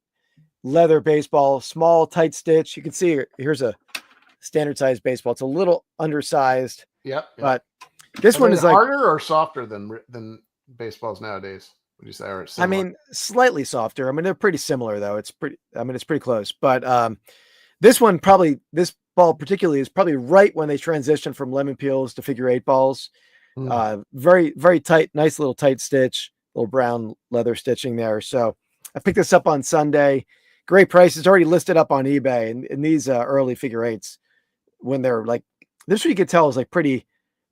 leather baseball, small, tight stitch. You can see here's a standard size baseball. It's a little undersized.
Yep.
But this one is like
harder or softer than baseballs nowadays. Would you say?
I mean, slightly softer. I mean, they're pretty similar though. It's pretty close. But This ball particularly is probably right when they transition from lemon peels to figure 8 balls. Very, very tight, nice little tight stitch, little brown leather stitching there. So I picked this up on Sunday. Great price. It's already listed up on eBay. And these early figure 8s, when they're like, this one you could tell is like pretty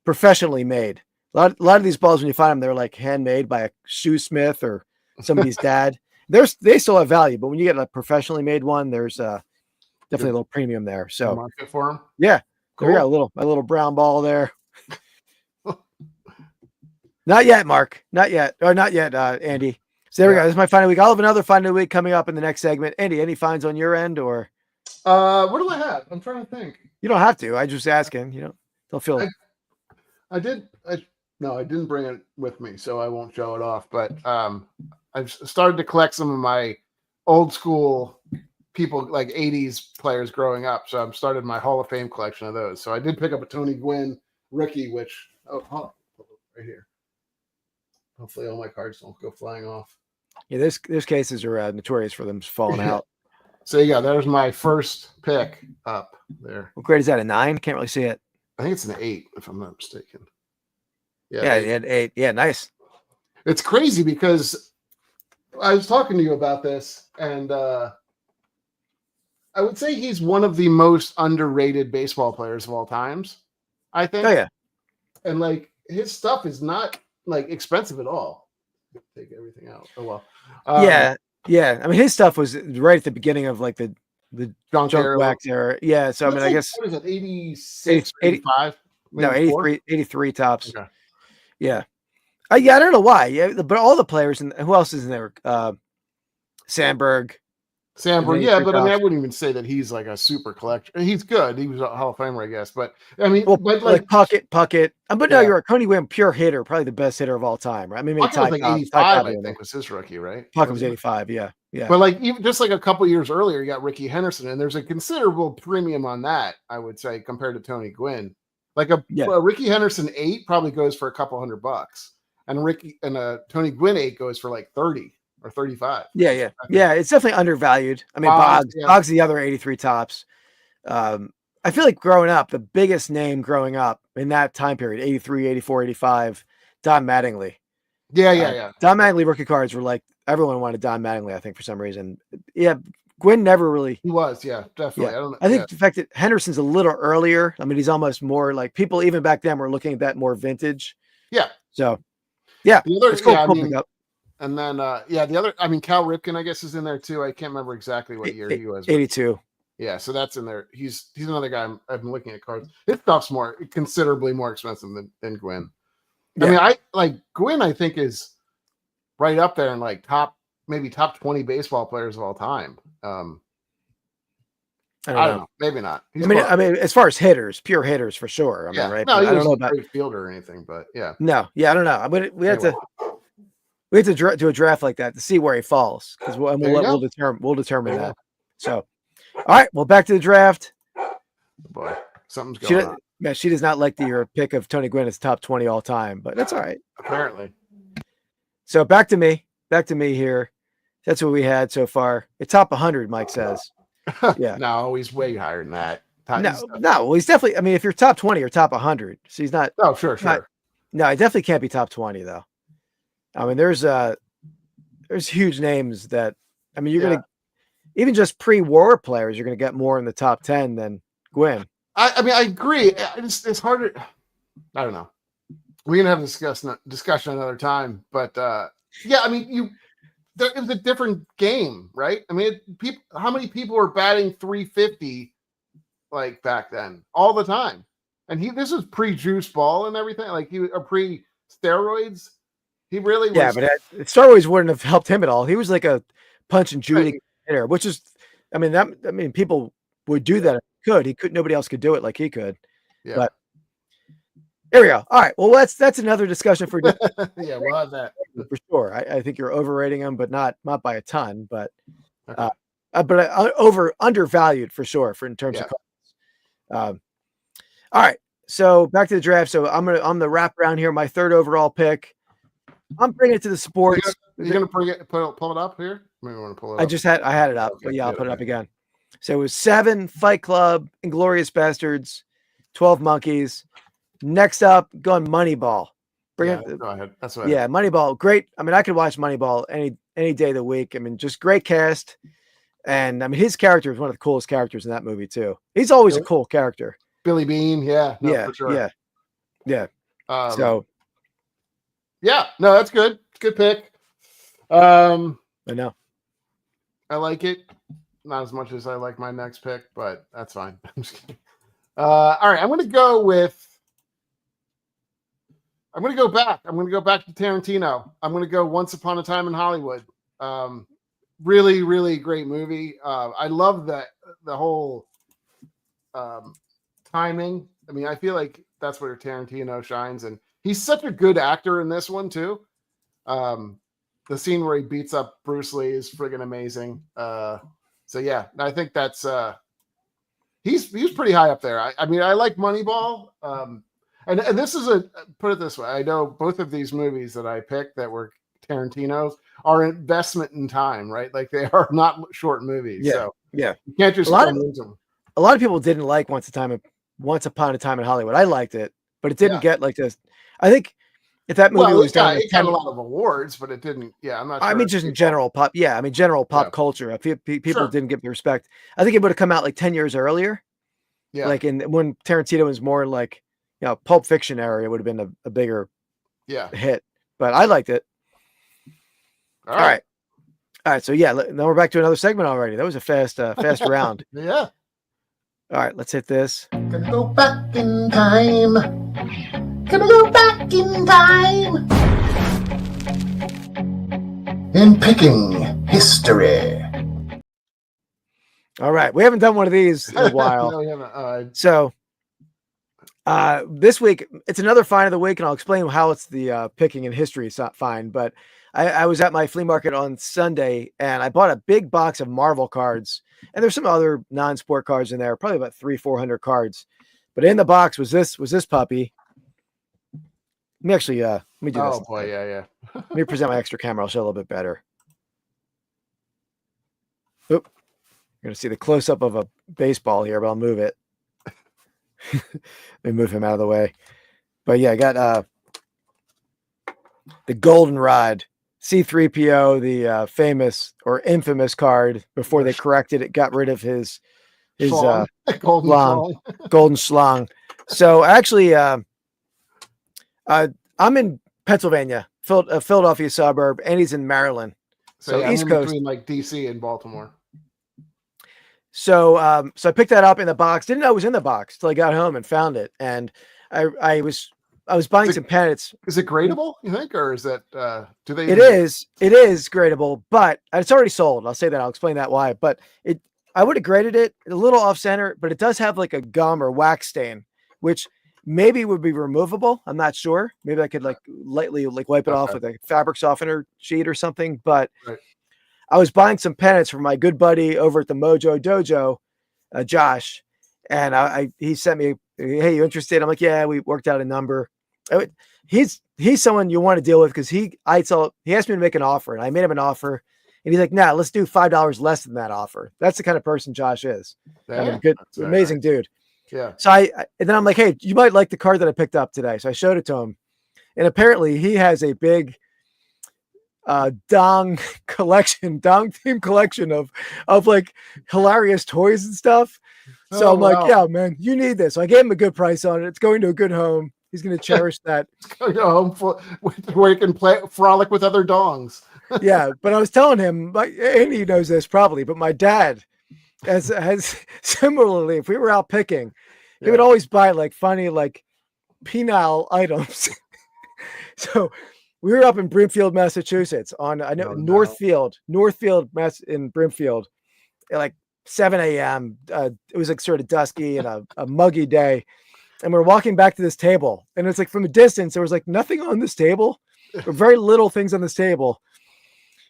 professionally made. A lot of these balls, when you find them, they're like handmade by a shoesmith or somebody's dad. They still have value, but when you get a professionally made one, there's definitely a little premium there. So
market for them.
Yeah.
Cool.
We got a little brown ball there. Not yet, Mark. Not yet. Or not yet, Andy. So there we go. This is my final week. I'll have another final week coming up in the next segment. Andy, any finds on your end or?
What do I have? I'm trying to think.
You don't have to. I just asking. Don't feel.
I didn't bring it with me, so I won't show it off. But I've started to collect some of my old school people, like 80s players growing up. So I've started my Hall of Fame collection of those. So I did pick up a Tony Gwynn rookie, which right here. Hopefully all my cards don't go flying off.
Yeah, this cases are notorious for them falling out.
So yeah, there's my first pick up there.
What grade is that? A 9? Can't really see it.
I think it's an 8, if I'm not mistaken.
Yeah, you had 8. Yeah, nice.
It's crazy because I was talking to you about this, and I would say he's one of the most underrated baseball players of all times, I think.
Oh, yeah.
And like his stuff is not like expensive at all. Take everything out. Oh well.
Yeah. I mean, his stuff was right at the beginning of like the junk wax era. Yeah. So I mean, I guess
what is it? 86, 85?
No, 83 tops.
Okay.
Yeah. I don't know why. Yeah, but all the players, and who else is in there? Sandberg.
Yeah, but I mean, I wouldn't even say that he's like a super collector. He's good. He was a Hall of Famer, I guess. But I mean,
but like Puckett. But no, you're a Tony Gwynn pure hitter, probably the best hitter of all time, right? I mean,
Puckett was like 85, I think, was his rookie, right?
Puckett was 85, yeah.
But like even just like a couple years earlier, you got Ricky Henderson, and there's a considerable premium on that, I would say, compared to Tony Gwynn. Like a Ricky Henderson 8 probably goes for a couple $100, and a Tony Gwynn 8 goes for like 30. Or 35.
Yeah. It's definitely undervalued. I mean, Boggs the other 83 tops. I feel like growing up, the biggest name growing up in that time period, 83, 84, 85, Don Mattingly.
Yeah.
Don Mattingly rookie cards were like, everyone wanted Don Mattingly, I think, for some reason. Yeah, Gwynn never really.
He was, definitely.
Yeah. I think the fact that Henderson's a little earlier, I mean, he's almost more like people even back then were looking at that more vintage.
Yeah.
So, yeah.
The other,
it's cool.
And then, the other, I mean, Cal Ripken, I guess, is in there too. I can't remember exactly what year he was.
82.
Yeah, so that's in there. He's another guy I've been looking at cards. His stuff's considerably more expensive than Gwynn. Yeah. I mean, Gwynn, I think, is right up there in like top 20 baseball players of all time. I don't know. Maybe not.
I mean, as far as hitters, pure hitters for sure. I mean, right?
No,
I don't know about
great fielder or anything, but yeah.
No, I don't know. But we have to do a draft like that to see where he falls, because we'll determine that. So, all right, well, back to the draft.
Boy, something's going on.
Yeah, she does not like your pick of Tony Gwynn as top 20 all time, but that's all right.
Apparently.
So back to me here. That's what we had so far. It's top 100, Mike says. Yeah.
No, he's way higher than that.
No. Well, he's definitely. I mean, if you're top 20 or top 100, so he's not.
Oh, sure.
No, he definitely can't be top 20 though. I mean, there's huge names that. I mean, you're gonna even just pre-war players. You're gonna get more in the top 10 than Gwynn.
I mean, I agree. It's harder. I don't know. We're gonna have a discussion another time, but yeah, I mean, it was a different game, right? I mean, how many people were batting 350 like back then, all the time? And this was pre-juice ball and everything, like pre-steroids. He really was.
Yeah, but steroids wouldn't have helped him at all. He was like a punch and Judy hitter, which is, I mean, people would do that if he could. Nobody else could do it like he could. Yeah. But there we go. All right. Well, that's another discussion for
yeah, we'll have that
for sure. I think you're overrating him, but not by a ton. But
okay.
Undervalued for sure in terms of cards. All right. So back to the draft. So I'm the wrap around here. My third overall pick. I'm bringing it to the sports.
You're gonna pull it up here? Maybe want to pull it up.
I had it up, but yeah, I'll put it up again. So it was 7, Fight Club, Inglourious Bastards, 12 Monkeys. Next up, going Moneyball.
Go ahead. That's what.
Yeah, Moneyball. Great. I mean, I could watch Moneyball any day of the week. I mean, just great cast. And I mean, his character is one of the coolest characters in that movie too. He's always a cool character.
Billy Bean. Yeah. No,
yeah.
for sure.
Yeah.
No, that's good. Good pick. I
know.
I like it. Not as much as I like my next pick, but that's fine. I'm just kidding. All right. I'm going to go back. I'm going to go back to Tarantino. I'm going to go Once Upon a Time in Hollywood. Really, really great movie. I love the whole timing. I mean, I feel like that's where Tarantino shines, and he's such a good actor in this one too. The scene where he beats up Bruce Lee is friggin' amazing. So yeah, I think that's he's pretty high up there. I mean, I like Moneyball. And this is put it this way. I know both of these movies that I picked that were Tarantino's are investment in time, right? Like they are not short movies.
Yeah.
So
yeah.
You can't just
a lot of people didn't like Once Upon a Time in Hollywood. I liked it, but it didn't get like this. I think if that movie was done,
it got a lot of awards, but it didn't. Yeah, I'm not sure.
I mean, just in general pop. Yeah, I mean, general pop culture. I feel people didn't give the respect. I think it would have come out like 10 years earlier. Yeah, like when Tarantino was more like, Pulp Fiction era, it would have been a bigger hit. But I liked it. All right. So yeah, now we're back to another segment already. That was a fast round.
Yeah.
All right, let's hit this.
Gonna go back in time. Gonna go back in time. In picking history.
All right, we haven't done one of these in a while.
No, we haven't.
So this week it's another find of the week, and I'll explain how it's the picking in history. It's not fine, but I was at my flea market on Sunday and I bought a big box of Marvel cards, and there's some other non-sport cards in there, probably about 300-400 cards. But in the box was this puppy. Let me do this.
Oh boy, yeah.
Let me present my extra camera. I'll show a little bit better. Oop. You're gonna see the close-up of a baseball here, but I'll move it. Let me move him out of the way. But yeah, I got the Goldenrod C-3PO, the famous or infamous card. Before they corrected it, got rid of his
golden
schlong. So actually, I'm in Pennsylvania, Philadelphia suburb, and he's in Maryland. So East Coast,
between like DC and Baltimore.
So I picked that up in the box. Didn't know it was in the box till I got home and found it. And I was buying some pennants.
Is it gradable, you think, or is that do they?
It is gradable, but it's already sold. I'll say that. I'll explain that why. But I would have graded it a little off center, but it does have like a gum or wax stain, which maybe would be removable. I'm not sure. Maybe I could like lightly wipe it off with a fabric softener sheet or something. But I was buying some pennants from my good buddy over at the Mojo Dojo, Josh, and he sent me, "Hey, you interested?" I'm like, "Yeah." We worked out a number. He's someone you want to deal with because he asked me to make an offer, and I made him an offer, and he's like, "Nah, let's do $5 less than that offer." That's the kind of person Josh is. I mean, good, amazing dude.
Yeah.
So and then I'm like, "Hey, you might like the card that I picked up today." So I showed it to him, and apparently he has a big dong theme collection of like hilarious toys and stuff. So I'm like, "Yeah, man, you need this." So I gave him a good price on it. It's going to a good home. He's going to cherish that.
It's going to a home where you can frolic with other dongs.
Yeah, but I was telling him, and he knows this probably, but my dad has similarly, if we were out picking, he would always buy like funny, like penile items. So we were up in Brimfield, Massachusetts Northfield, in Brimfield at like 7 a.m. It was like sort of dusky and a muggy day. And we're walking back to this table, and it's like from a distance, there was like nothing on this table, or very little things on this table.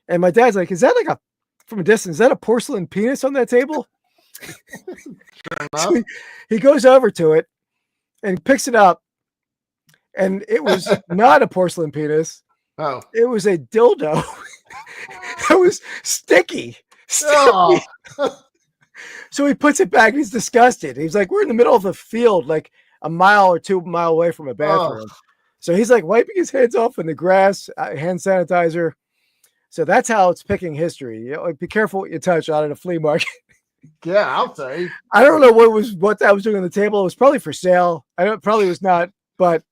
And my dad's like, "Is that like from a distance, is that a porcelain penis on that table?" So he goes over to it and picks it up, and it was not a porcelain penis.
Oh,
it was a dildo. It was sticky.
Oh.
So he puts it back and he's disgusted. He's like, we're in the middle of the field, like a mile or 2 mile away from a bathroom. So he's like wiping his hands off in the grass, hand sanitizer. So that's how it's picking history. You know, like, be careful what you touch out at a flea market.
Yeah, I'll say.
I don't know what that was doing on the table. It was probably for sale. Probably was not, but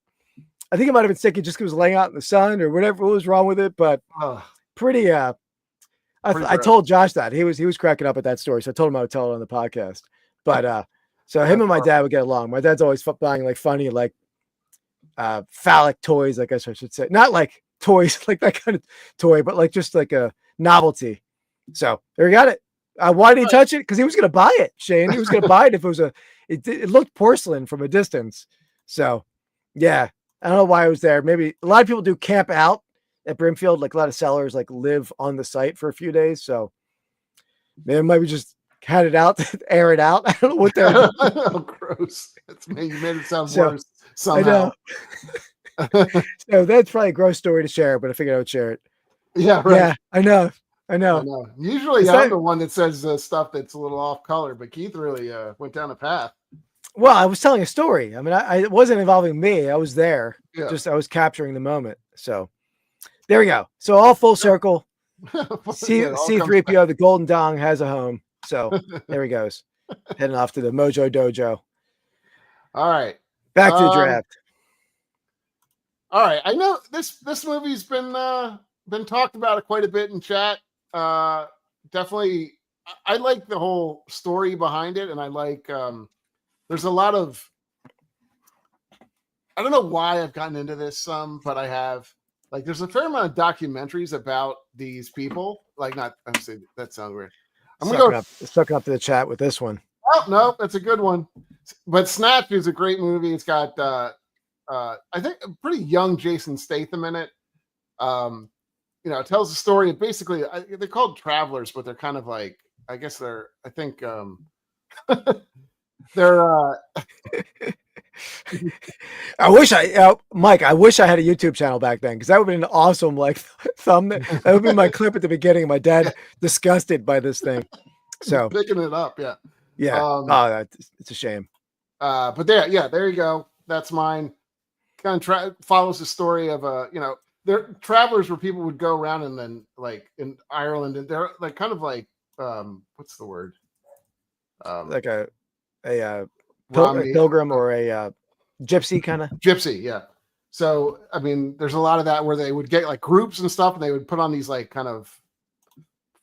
I think it might have been sticky just because it was laying out in the sun or whatever was wrong with it. But pretty. I told Josh that he was cracking up at that story, so I told him I would tell it on the podcast. But so him and my dad would get along. My dad's always buying like funny like phallic toys, I guess I should say, not like toys like that kind of toy, but like just like a novelty. So there you got it. Why did he touch it? Because he was going to buy it, Shane. He was going to buy it if it was it looked porcelain from a distance. So yeah, I don't know why it was there. Maybe a lot of people do camp out at Brimfield. Like a lot of sellers like live on the site for a few days. So maybe just had it out, air it out. I don't know what they're doing.
Oh, gross. You made it sound worse somehow.
I know. So that's probably a gross story to share, but I figured I would share it.
Yeah, right.
Yeah, I know.
Usually I'm the one that says stuff that's a little off color, but Keith really went down a path.
Well, I was telling a story. I mean, it wasn't involving me. I was there.
Yeah.
Just I was capturing the moment. So there we go. So all full circle. C3PO, the Golden Dong, has a home. So there he goes. Heading off to the Mojo Dojo.
All right.
Back to the draft.
All right. I know this movie's been talked about quite a bit in chat. Definitely, I like the whole story behind it, and I like there's a lot of, I don't know why I've gotten into this but I have. Like, there's a fair amount of documentaries about these people. Like, not, I'm saying that sounds weird. I'm going to go
sucking up to the chat with this one.
Oh, no, that's a good one. But Snatch is a great movie. It's got, I think, a pretty young Jason Statham in it. It tells the story of basically, they're called travelers, but they're kind of like, I guess they're, I think, they're,
Mike, I wish I had a YouTube channel back then, because that would be an awesome like thumbnail. That would be my clip at the beginning. My dad disgusted by this thing. So
picking it up, yeah.
It's a shame.
But there you go. That's mine. Kind of follows the story of they're travelers where people would go around and then like in Ireland, and they're like kind of like what's the word?
Like a pilgrim or a gypsy kind of
gypsy, yeah. So I mean, there's a lot of that where they would get like groups and stuff, and they would put on these like kind of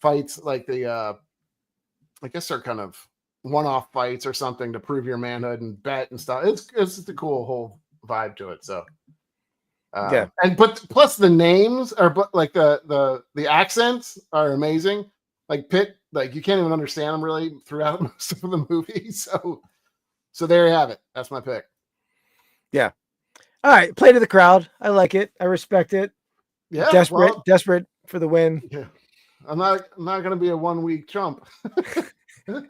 fights, like the I guess they're kind of one-off fights or something to prove your manhood and bet and stuff. It's just a cool whole vibe to it. So but plus the names are like the accents are amazing. Like Pitt, like you can't even understand them really throughout most of the movie. So there you have it. That's my pick.
Yeah. All right. Play to the crowd. I like it. I respect it.
Yeah.
Desperate for the win.
Yeah. I'm not going to be a 1 week chump.
It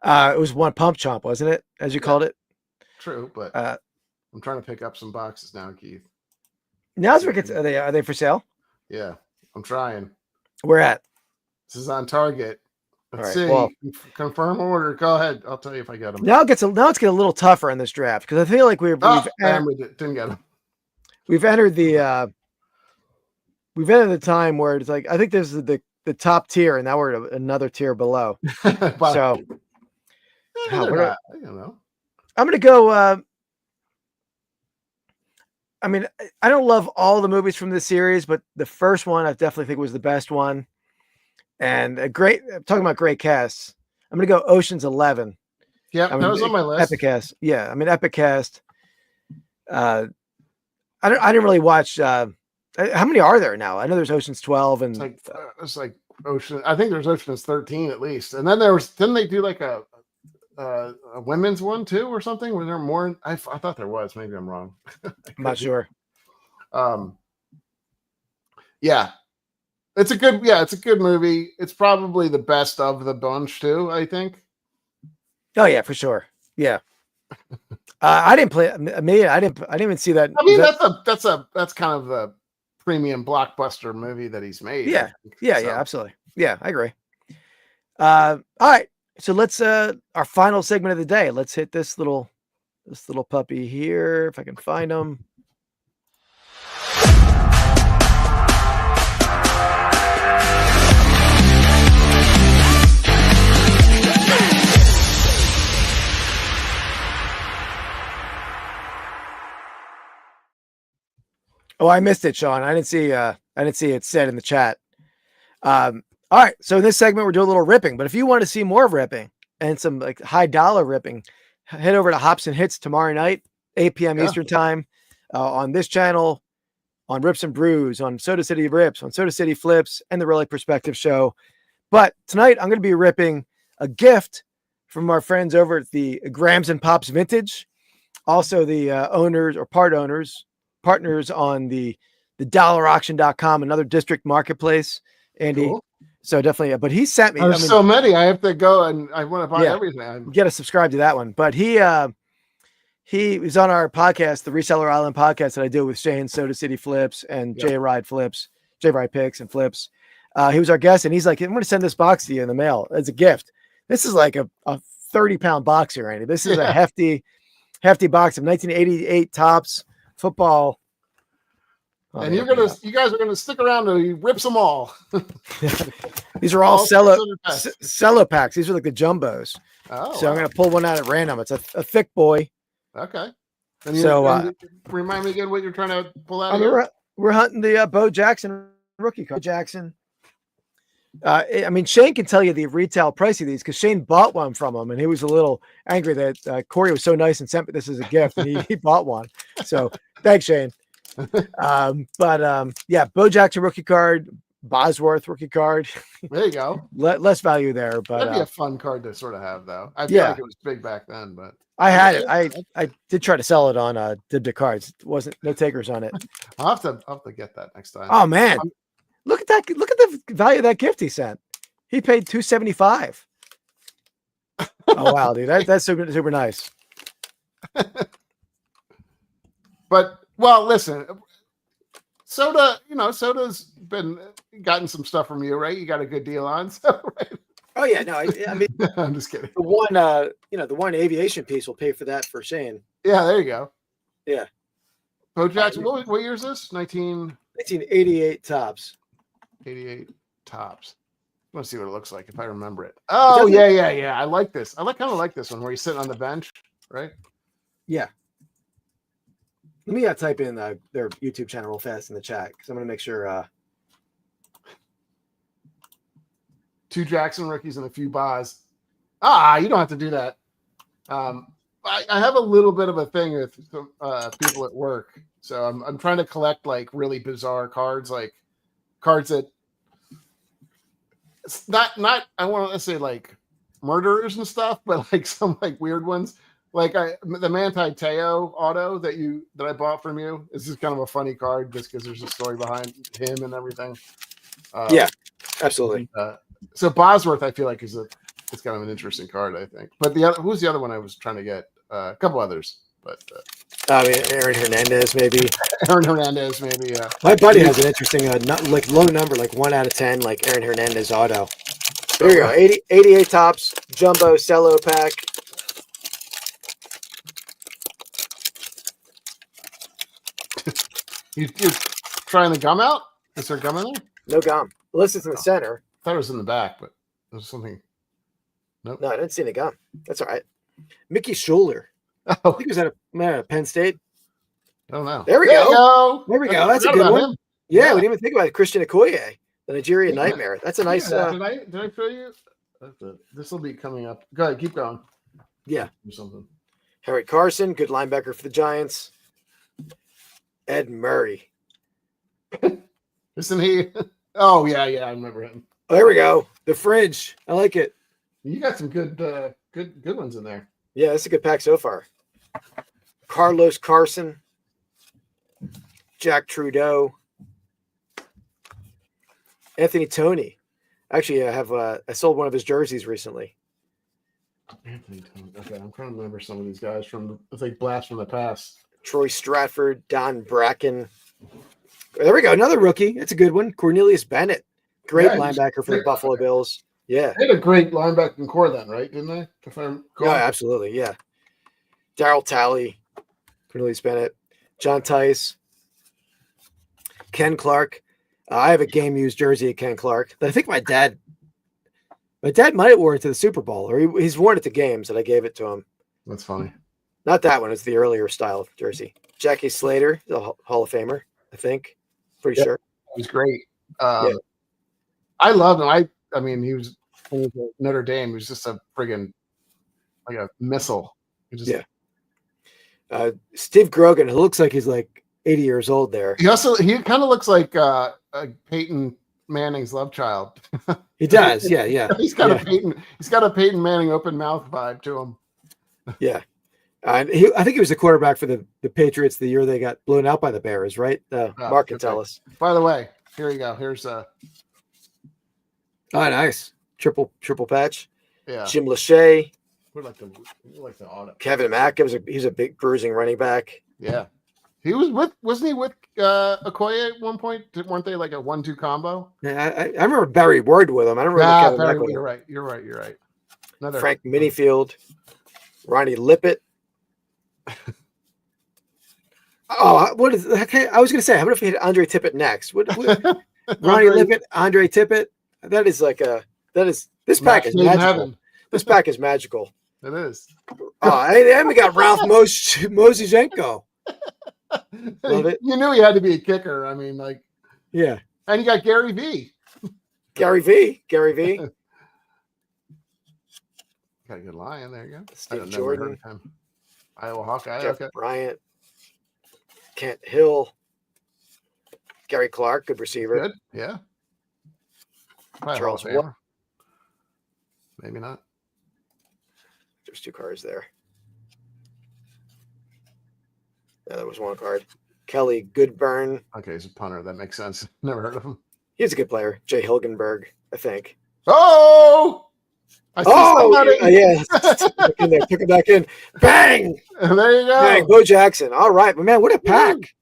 was one pump chomp, wasn't it? As you called it.
True, but I'm trying to pick up some boxes now, Keith.
Now's where it gets. Are they for sale?
Yeah, I'm trying.
Where at?
This is on Target. Let's see.
Well,
confirm order. Go ahead. I'll tell you if I get them.
Now it's getting a little tougher in this draft, because I feel like we
didn't get them.
We've entered the time where it's like, I think this is the top tier, and now we're at another tier below. So
I don't know.
I'm gonna go. I mean, I don't love all the movies from this series, but the first one I definitely think was the best one. And talking about great casts, I'm going to go Ocean's 11.
Yeah, that was on my list.
Epic cast. Yeah, I mean, epic cast. I didn't really watch. How many are there now? I know there's Ocean's 12 and
it's like Ocean. I think there's Ocean's 13 at least, and then didn't they do like a women's one too or something? Was there more? I thought there was. Maybe I'm wrong.
I'm not sure.
Yeah. It's a good movie. It's probably the best of the bunch too, I think.
Oh yeah, for sure. Yeah. I didn't play. I didn't even see that.
I mean, that's kind of the premium blockbuster movie that he's made.
Yeah. Yeah, absolutely. Yeah, I agree. All right. So let's our final segment of the day. Let's hit this little puppy here if I can find him. Oh, I missed it, Sean. I didn't see it said in the chat. All right. So in this segment, we're doing a little ripping, but if you want to see more ripping and some like high dollar ripping, head over to Hops and Hits tomorrow night, 8 p.m. Eastern time, on this channel, on Rips and Brews, on Soda City Rips, on Soda City Flips, and the Really Perspective Show. But tonight I'm going to be ripping a gift from our friends over at the Grams and Pops Vintage. Also the owners or partners on the dollarauction.com, another district marketplace, Andy.
Cool.
So definitely, but he sent me.
There's so many. I have to go and I want to buy everything.
Get to subscribe to that one. But he was on our podcast, the Reseller Island podcast that I do with Shane, Soda City Flips, and J Ride Picks and Flips. He was our guest, and he's like, I'm going to send this box to you in the mail as a gift. This is like a 30-pound box here, Andy. This is a hefty box of 1988 Topps football.
And you guys are gonna stick around and he rips them all.
These are all cello packs. These are like the jumbos.
Oh,
so I'm gonna pull one out at random. It's a thick boy.
Okay. And remind me again what you're trying to pull out.
We're hunting the Bo Jackson rookie card. Shane can tell you the retail price of these because Shane bought one from him, and he was a little angry that Corey was so nice and sent me this as a gift, and he bought one. So thanks, Shane. Bo Jackson rookie card, Bosworth rookie card.
There you go.
Less value there, but
that'd be a fun card to sort of have, though. I feel like it was big back then, but
I had it. I did try to sell it on Dibda Cards. It wasn't no takers on it.
I'll have to get that next time.
Oh man, look at that! Look at the value of that gift he sent. He paid $275. Oh wow, dude, that's super nice.
But well, listen, Soda's been gotten some stuff from you, right? You got a good deal on, so right?
Oh yeah, no, I mean,
I'm just kidding.
The one aviation piece will pay for that for Shane.
Yeah, there you go.
Yeah.
Bo Jackson, what year is this?
1988 Topps.
88 Topps. I want to see what it looks like if I remember it. Oh yeah. I like this. I kind of like this one where he's sitting on the bench, right?
Yeah. Let me type in their YouTube channel real fast in the chat because I'm going to make sure.
2 Jackson rookies and a few Boz. You don't have to do that. I have a little bit of a thing with people at work, so I'm trying to collect like really bizarre cards, like cards that it's not I want to say like murderers and stuff, but like some like weird ones. Like the Manti Te'o auto that I bought from you is just kind of a funny card just because there's a story behind him and everything.
Yeah, absolutely.
So Bosworth, I feel like it's kind of an interesting card, I think. But who's the other one I was trying to get? A couple others, but
Aaron Hernandez, maybe.
Yeah.
My buddy has an interesting, like low number, like 1 out of 10, like Aaron Hernandez auto. There you go, 88 Topps jumbo cello pack.
You're trying the gum out? Is there gum in there?
No gum. Unless it's in the center.
I thought it was in the back, but there's something. Nope.
No, I didn't see any gum. That's all right. Mickey Schuler.
Oh.
I think he was at Penn State.
I don't know.
There we go. There we go. That's a good one.
Him.
Yeah, we didn't even think about it. Christian Okoye, the Nigerian Nightmare. That's a nice.
Did I show you? This will be coming up. Go ahead, keep going.
Yeah.
Or something.
Harry Carson, good linebacker for the Giants. Ed Murray.
Isn't he? Oh yeah, I remember him.
Oh, there we go. The fridge. I like it.
You got some good ones in there.
Yeah, that's a good pack so far. Carlos Carson, Jack Trudeau, Anthony Toney. Actually, I sold one of his jerseys recently.
Anthony Toney. Okay, I'm trying to remember some of these guys it's like Blast from the Past.
Troy Stratford, Don Bracken. There we go. Another rookie. It's a good one. Cornelius Bennett. Great linebacker for the Buffalo Bills. Yeah.
They had a great linebacking core then, right? Didn't they? If I'm
Yeah, absolutely. Yeah. Darryl Talley, Cornelius Bennett, John Tice, Ken Clark. I have a game used jersey of Ken Clark that I think my dad might have worn it to the Super Bowl, or he's worn it to games, and I gave it to him.
That's funny.
Not that one. It's the earlier style of jersey. Jackie Slater, the Hall of Famer, I think. Pretty sure.
He was great.
Yeah.
I loved him. I mean, he was at Notre Dame. He was just a friggin' like a missile.
Yeah. Steve Grogan, who looks like he's like 80 years old there.
He kind of looks like Peyton Manning's love child.
He does. Yeah.
He's got a Peyton Manning open mouth vibe to him.
Yeah. I think he was the quarterback for the Patriots the year they got blown out by the Bears, right? Mark can tell us.
By the way, here you go. Here's
oh, nice. Triple patch.
Yeah.
Jim Lachey.
We like the auto.
Kevin Mack. He's a big bruising running back.
Yeah. Wasn't he with Okoye at one point? Weren't they like a 1-2 combo?
Yeah, I remember Barry Ward with him. I don't remember Kevin Mack with him.
You're right. Another
Frank Minifield, Ronnie Lippett. Oh, what is? Okay, I was going to say, how about if we hit Andre Tippett next? What Ronnie Lippett, Andre Tippett. That is this pack is magical. This pack is magical.
It is.
Oh, and we got Ralph Mozizenko. Love it.
You knew he had to be a kicker. I mean, like,
yeah.
And you got Gary V.
Gary V.
Got a good lion. There you go.
Steve Jordan.
Iowa Hawkeye.
Jeff Bryant. Kent Hill. Gary Clark, good receiver.
Good. Yeah. Probably
Charles Wood.
Maybe not.
There's 2 cards there. Yeah, there was 1 card. Kelly Goodburn.
Okay, he's a punter. That makes sense. Never heard of him.
He's a good player. Jay Hilgenberg, I think.
Oh! I see somebody.
Yeah. Took it back in. Bang!
There you go.
Bang. Bo Jackson. All right. But man, what a pack.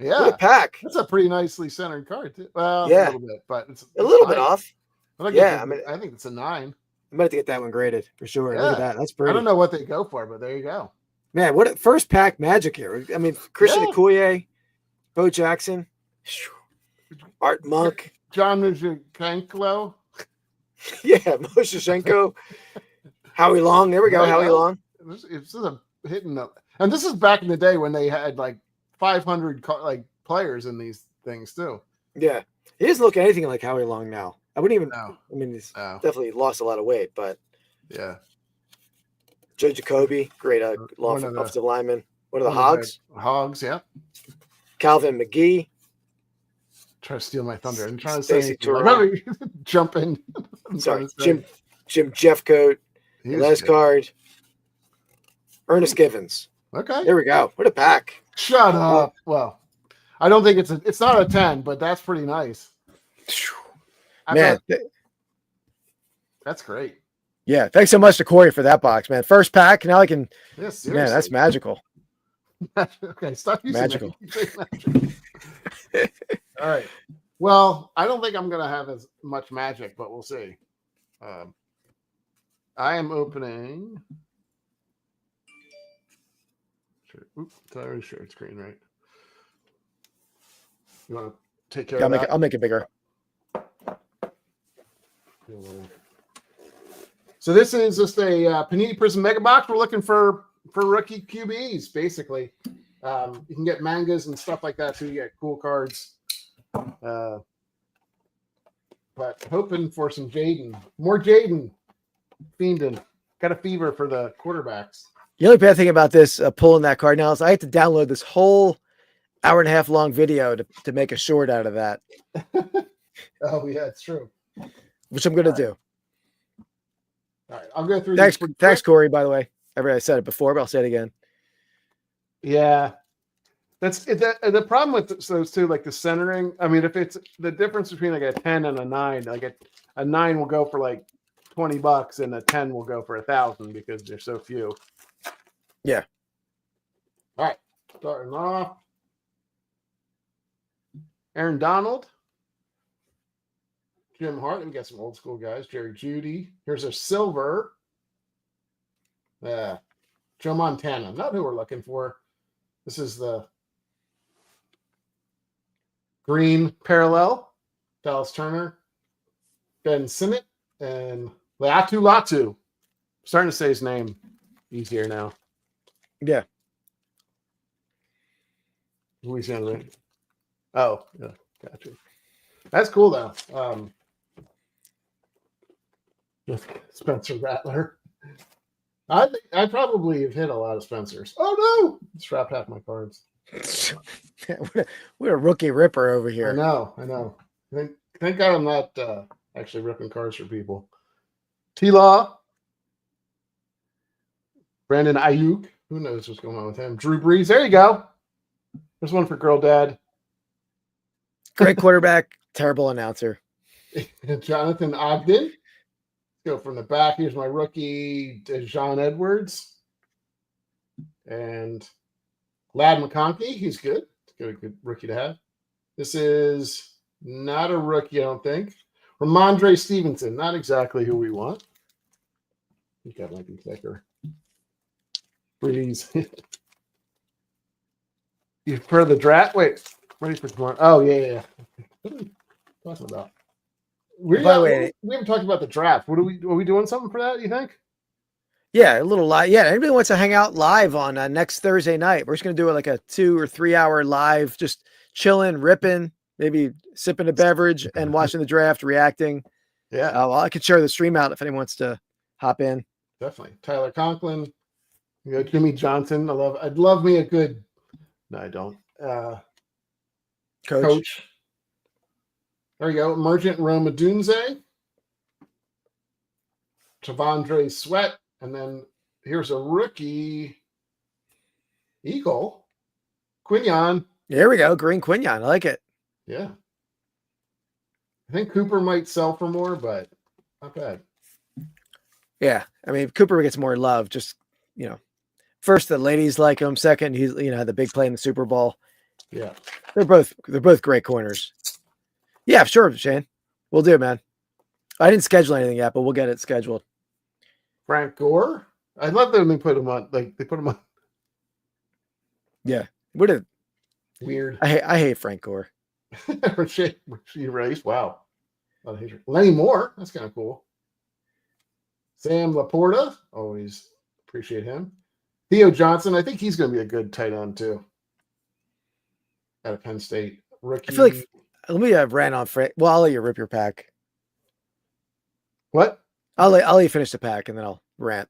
Yeah.
What a pack.
That's a pretty nicely centered card, too. Well,
yeah.
A little bit, but it's
a little bit off.
I think it's a 9.
I'm going to have to get that one graded for sure. Yeah. Look at that. That's pretty.
I don't know what they go for, but there you go.
Man, what a first pack magic here. I mean, Christian Okoye, Bo Jackson, Art Monk,
John Muzhenko.
Yeah, Moshenko, Howie Long. There we go, Howie Long.
It's a hitting up, and this is back in the day when they had like 500 players in these things too.
Yeah, he doesn't look anything like Howie Long now. I wouldn't even.
No.
I mean, he's definitely lost a lot of weight, but
yeah.
Joe Jacoby, great offensive lineman. One of the Hogs.
Hogs, yeah.
Calvin McGee.
Try to steal my thunder. I'm trying to
Stacey
say jump in.
Sorry, Jim Jeffcoat, Les Card, Ernest Givens.
Okay.
There we go. What a pack.
Shut up. Well, I don't think it's not a 10, but that's pretty nice.
Man.
That's great.
Yeah, thanks so much to Corey for that box, man. First pack. Now I can.
Yes,
man, that's magical.
Okay, stop using
magical.
All right. Well, I don't think I'm going to have as much magic, but we'll see. I am opening. Oops, sorry, share screen, right? You want to take care of that?
I'll make it bigger.
So this is just a Panini Prism Mega Box. We're looking for rookie QBs, basically. You can get mangas and stuff like that too. You get cool cards. But hoping for some Jaden. More Jaden. Fiendin. Got a fever for the quarterbacks.
The only bad thing about this pulling that card now is I had to download this whole hour-and-a-half long video to make a short out of that.
Oh, yeah, it's true.
Which I'm going to do.
All right, I'll go through.
Thanks, Corey, by the way. I said it before, but I'll say it again.
Yeah. That's the problem with those two, like the centering. I mean, if it's the difference between like a 10 and a 9, like a 9 will go for like $20 and a 10 will go for $1,000 because there's so few.
Yeah.
All right. Starting off. Aaron Donald. Jim Hart. We got some old school guys. Jerry Judy. Here's a silver. Joe Montana. Not who we're looking for. This is the green parallel. Dallas Turner. Ben Simmett. And Latu Latu. Starting to say his name easier now.
Yeah.
Louisiana. Oh, yeah. Gotcha. That's cool, though. Spencer Rattler. I probably have hit a lot of Spencers. Oh, no. Strapped half my cards.
We're a rookie ripper over here.
I know. Thank God I'm not actually ripping cards for people. T-Law. Brandon Ayuk. Who knows what's going on with him? Drew Brees. There you go. There's one for Girl Dad.
Great quarterback, terrible announcer.
Jonathan Ogden. Let's go from the back. Here's my rookie, John Edwards. And Ladd McConkey. He's good. It's a good rookie to have. This is not a rookie, I don't think. Ramondre Stevenson. Not exactly who we want. I think that might be thicker. Please. You prefer the draft? Wait, ready for tomorrow? Oh, yeah. What are we talking about? We haven't talked about the draft. Are we doing something for that, you think?
Yeah, a little live. Yeah, anybody wants to hang out live on next Thursday night. We're just going to do it like a 2 or 3 hour live, just chilling, ripping, maybe sipping a beverage and watching the draft, reacting.
Yeah.
Well, I could share the stream out if anyone wants to hop in.
Definitely. Tyler Conklin. You know, Jimmy Johnson. I'd love me a good. No, I don't. Coach. There you go. Emergent Roma Dunze. Tavondre Sweat. And then here's a rookie. Eagle. Quinion.
There we go. Green Quinion. I like it.
Yeah. I think Cooper might sell for more, but not bad.
Yeah. I mean, Cooper gets more love. Just, first the ladies like him. Second, he's had the big play in the Super Bowl.
Yeah.
They're both great corners. Yeah, sure, Shane. We'll do, man. I didn't schedule anything yet, but we'll get it scheduled.
Frank Gore. I love that when they put him on. Like they put him on.
Yeah. What a
weird.
I hate Frank Gore.
Richie Rice. Wow. Lenny Moore. That's kind of cool. Sam Laporta. Always appreciate him. Theo Johnson. I think he's going to be a good tight end too. Out of Penn State. Rookie.
I feel like let me rant on Frank. Well, I'll let you rip your pack.
What?
I'll let you finish the pack and then I'll rant.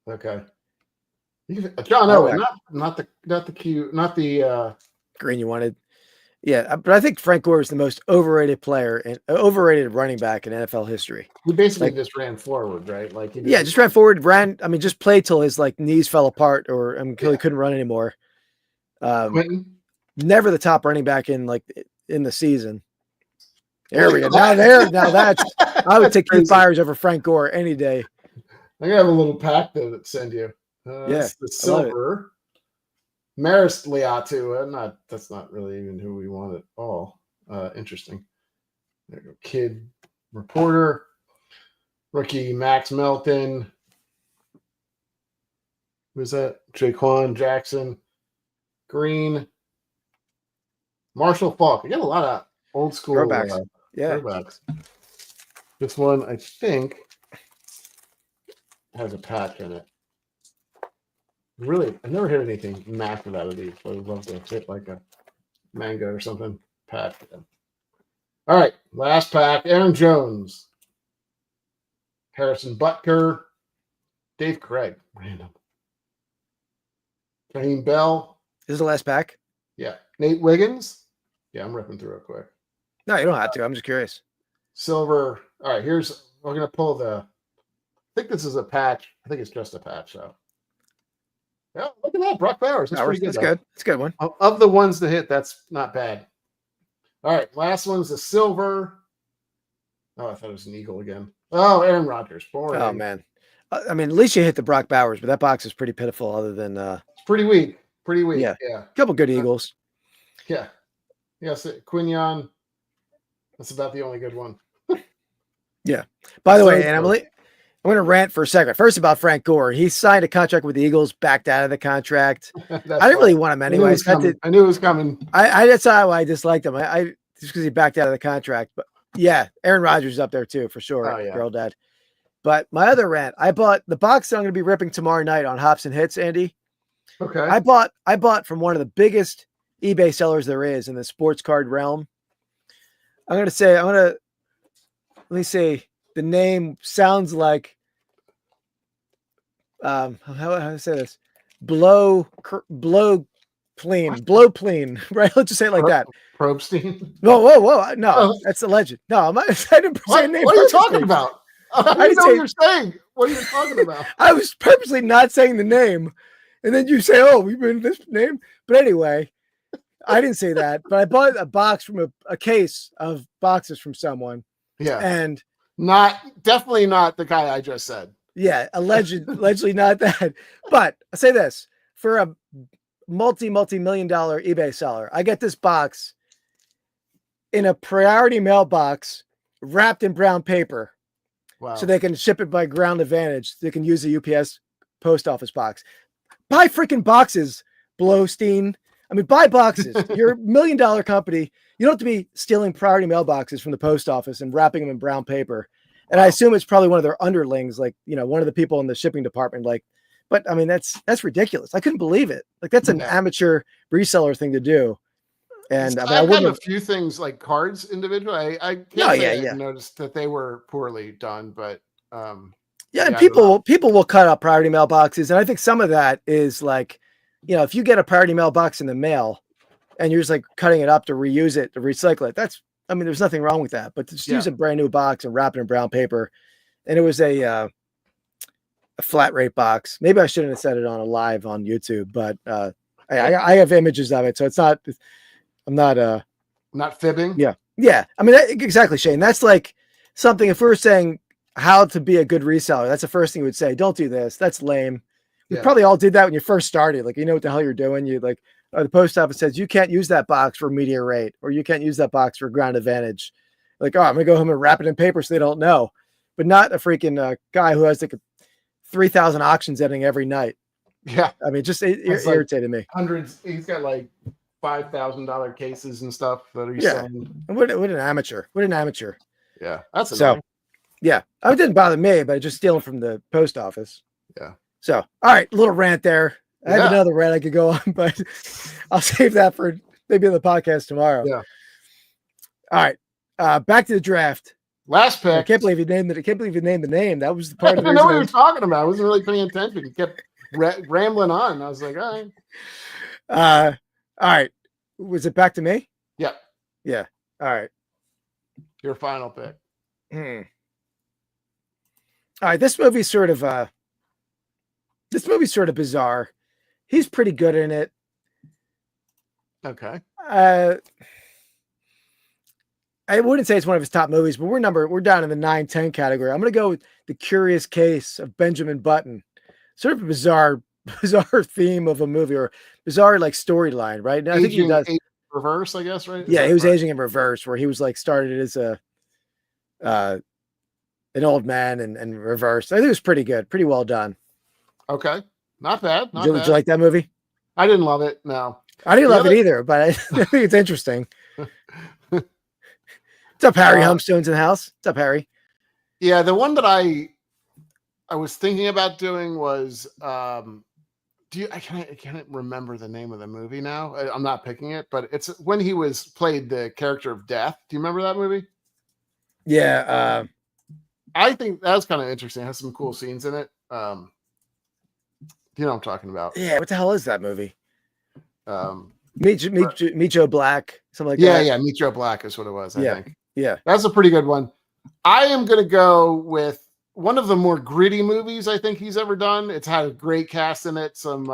Okay. John Owen, not the
green you wanted. Yeah, but I think Frank Gore is the most overrated player and overrated running back in NFL history.
He basically just ran forward, right? Like
just ran forward, just played till his knees fell apart or until he couldn't run anymore. Never the top running back in the season. There we go. Now that's I would take Q Fires over Frank Gore any day.
I'm gonna have a little pack to send you. The silver. Maris Liatu. That's not really even who we want at all. Interesting. There you go. Kid reporter. Rookie Max Melton. Who's that? Jaquan Jackson. Green. Marshall Falk. I got a lot of old school
throwbacks.
Throwbacks. This one, I think, has a patch in it. Really, I've never hit anything massive out of these, but I would love to hit like a manga or something. Patch. All right, last pack. Aaron Jones. Harrison Butker. Dave Craig. Random. Raheem Bell.
This is the last pack?
Yeah. Nate Wiggins. Yeah, I'm ripping through it quick.
No, you don't have to. I'm just curious.
Silver. All right, we're going to pull I think this is a patch. I think it's just a patch, though. Yeah, look at that. Brock Bowers. That's pretty good.
That's good. It's a good one.
Of the ones to hit, that's not bad. All right, last one's a silver. Oh, I thought it was an eagle again. Oh, Aaron Rodgers. Boring.
Oh, man. I mean, at least you hit the Brock Bowers, but that box is pretty pitiful other than...
It's pretty weak. Pretty weak.
Yeah. A couple good Eagles.
Yeah. Yes, Quinion. That's about the only good one.
Yeah. By the
So
way, and I'm going to rant for a second. First about Frank Gore. He signed a contract with the Eagles, backed out of the contract. I didn't really want him anyway.
I knew it was coming.
That's how I disliked him. I just because he backed out of the contract. But yeah, Aaron Rodgers is up there too, for sure.
Oh, yeah.
Girl dad. But my other rant, I bought the box that I'm going to be ripping tomorrow night on Hops and Hits, Andy.
Okay.
I bought from one of the biggest eBay sellers there is in the sports card realm. Let me say the name sounds like how do I say this? Blow Pleen, right? Let's just say it like that.
Probstein.
Whoa. No, that's a legend. No, I didn't say name.
What are you talking about? I didn't know what you're saying. What are you talking about?
I was purposely not saying the name. And then you say, oh, we've been this name. But anyway, I didn't say that. But I bought a box from a case of boxes from someone.
Yeah.
And
definitely not the guy I just said.
Yeah, allegedly not that. But I'll say this, for a multi-million dollar eBay seller, I get this box in a priority mailbox wrapped in brown paper.
Wow.
So they can ship it by ground advantage. They can use the UPS post office box. Buy freaking boxes, Blowstein. I mean, buy boxes. You're $1 million company. You don't have to be stealing priority mailboxes from the post office and wrapping them in brown paper. And I assume it's probably one of their underlings, like, one of the people in the shipping department. Like, but I mean, that's ridiculous. I couldn't believe it. Like, that's an amateur reseller thing to do. And
I've had a few things like cards individual. I can't noticed that they were poorly done, but
and people will cut up priority mailboxes, and I think some of that is like, if you get a priority mailbox in the mail and you're just like cutting it up to reuse it, to recycle it, there's nothing wrong with that. But to just use a brand new box and wrap it in brown paper, and it was a flat rate box. Maybe I shouldn't have said it on a live on YouTube, but I have images of it, so it's not. I'm not
fibbing.
Yeah. I mean, exactly, Shane. That's like something. If we were saying how to be a good reseller, that's the first thing you would say. Don't do this. That's lame. We probably all did that when you first started. Like, you know what the hell you're doing. You like the post office says you can't use that box for media rate, or you can't use that box for ground advantage. Like, I'm gonna go home and wrap it in paper so they don't know. But not a freaking guy who has like 3,000 auctions ending every night.
Yeah,
I mean, just irritated me.
Hundreds. He's got like $5,000 cases and stuff that he's selling.
What an amateur. What an amateur.
Yeah. That's annoying.
Yeah. It didn't bother me, but just stealing from the post office.
Yeah.
So, all right. Little rant there. I have another rant I could go on, but I'll save that for maybe on the podcast tomorrow.
Yeah.
All right. Back to the draft.
Last pick.
I can't believe you named it. I can't believe you named the name. That was the part of the
I know what you were talking about. I wasn't really paying attention. You kept rambling on. I was like, all right.
All right. Was it back to me?
Yeah.
Yeah. All right.
Your final pick.
All right. This movie's sort of bizarre. He's pretty good in it.
Okay.
I wouldn't say it's one of his top movies, but we're down in the 9-10 category. I'm going to go with The Curious Case of Benjamin Button. Sort of a bizarre theme of a movie, or bizarre like storyline, right? Now, I think he does
reverse, I guess, right?
Yeah, he was aging in reverse, where he was like started as an old man and reversed. I think it was pretty good, pretty well done.
Okay, not bad.
Did you like that movie?
I didn't love it. No,
I didn't love it either, but I think it's interesting. What's up, Harry? Homestone's in the house. What's up, Harry?
Yeah, the one that I was thinking about doing was I can't remember the name of the movie now. I'm not picking it, but it's when he played the character of Death. Do you remember that movie?
Yeah.
I think that was kind of interesting. It has some cool scenes in it. You know what I'm talking about?
Yeah. What the hell is that movie? Meet Joe Black, something like
that.
Yeah.
Meet Joe Black is what it was. I think.
Yeah.
That's a pretty good one. I am going to go with one of the more gritty movies I think he's ever done. It's had a great cast in it. Some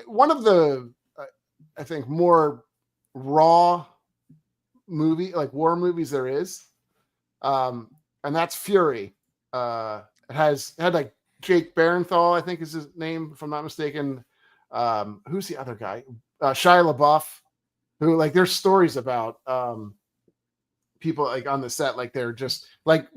one of the I think more raw movie, like war movies there is. And that's Fury. It had like Jake Barenthal, I think is his name, if I'm not mistaken. Who's the other guy? Shia LaBeouf, who like there's stories about people like on the set, like they're just like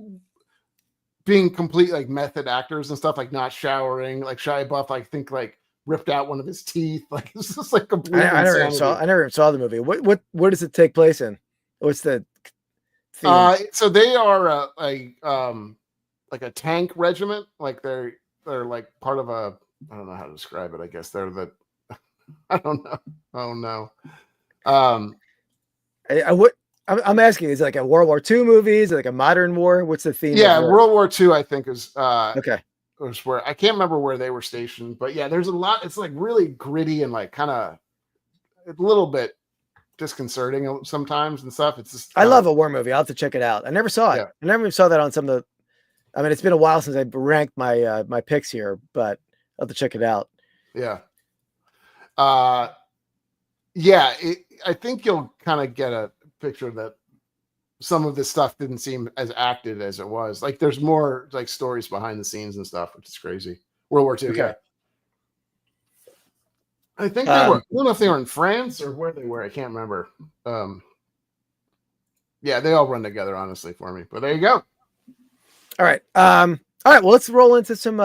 being complete like method actors and stuff, like not showering, like Shia Buff, I think like ripped out one of his teeth. Like it's just like complete
I never even saw the movie. What does it take place in? What's the theme?
So they are like a tank regiment. Like they're like part of a, I don't know how to describe it. I guess they're the, I don't know. Oh no.
I'm asking, is it like a World War II movie? Is it like a modern war? What's the theme?
Yeah, World War II, I think is
okay.
Was where I can't remember where they were stationed, but yeah, there's a lot. It's like really gritty and like kind of a little bit disconcerting sometimes and stuff. It's just
I love a war movie. I'll have to check it out. I never saw it.
Yeah.
I never even saw that on some of the. I mean, it's been a while since I ranked my my picks here, but I'll have to check it out.
Yeah. Yeah. I think you'll kind of get a picture that some of this stuff didn't seem as acted as it was. Like there's more like stories behind the scenes and stuff, which is crazy. World War II. Okay. Yeah. I think they were, I don't know if they were in France or where they were. I can't remember. Yeah, they all run together, honestly, for me. But there you go.
All right. All right. Well, let's roll into some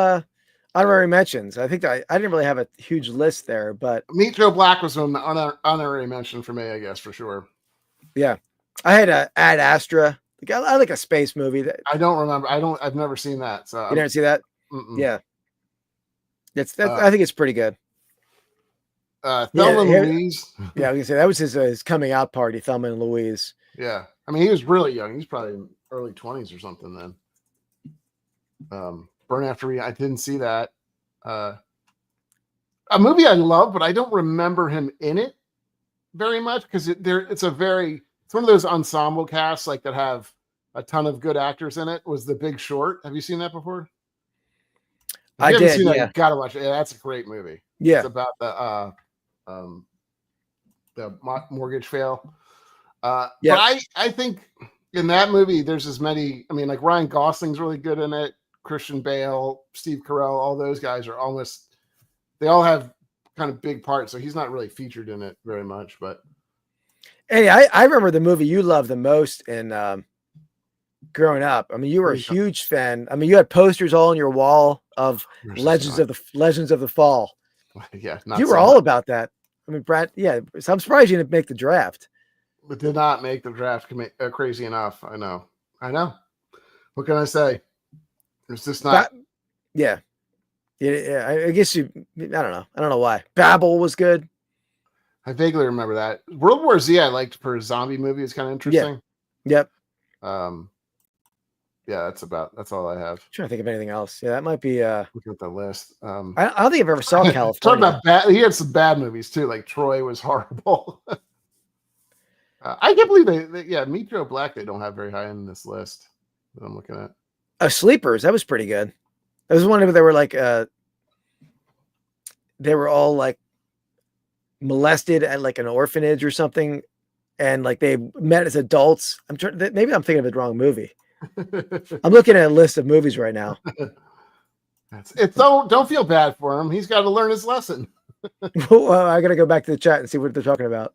honorary mentions. I think I didn't really have a huge list there, but
Meet Joe Black was an honorary mention for me, I guess, for sure.
Yeah. I had Ad Astra. I like a space movie.
I don't remember. I've never seen that. So
you never see that? Yeah. I think it's pretty good.
Thelma and Louise.
Yeah, I was gonna say that was his coming out party, Thelma and Louise.
Yeah. I mean, he was really young. He's probably in early 20s or something then. Burn After Reading. I didn't see that. A movie I love, but I don't remember him in it very much because it's one of those ensemble casts like that have a ton of good actors in it. Was The Big Short. Have you seen that before?
I did.
Seen that, you gotta watch it. Yeah, that's a great movie.
Yeah.
It's about the mortgage fail. But I think in that movie there's as many. I mean, like Ryan Gosling's really good in it. Christian Bale, Steve Carell, all those guys are almost. They all have kind of big parts, so he's not really featured in it very much. But
hey, I remember the movie you loved the most in growing up. I mean, you were a huge fan. I mean, you had posters all on your wall of Legends of the Fall.
Yeah,
you were all about that. I mean, Brad. Yeah, so I'm surprised you didn't make the draft.
But did not make the draft crazy enough. I know. What can I say? It's just not.
Yeah. I guess you. I don't know why. Babel was good.
I vaguely remember that. World War Z I liked for a zombie movie. It's kind of interesting.
Yeah.
Yep. Yeah, that's all I have.
I'm trying to think of anything else. Yeah, that might be
looking at the list.
I don't think I've ever saw California.
Talking about bad, he had some bad movies too, like Troy was horrible. I can't believe they Meet Joe Black they don't have very high in this list that I'm looking at.
Sleepers, that was pretty good. That was one of they were like they were all like molested at like an orphanage or something, and like they met as adults. Maybe I'm thinking of the wrong movie. I'm looking at a list of movies right now.
Don't feel bad for him. He's got to learn his lesson.
Well, I got to go back to the chat and see what they're talking about.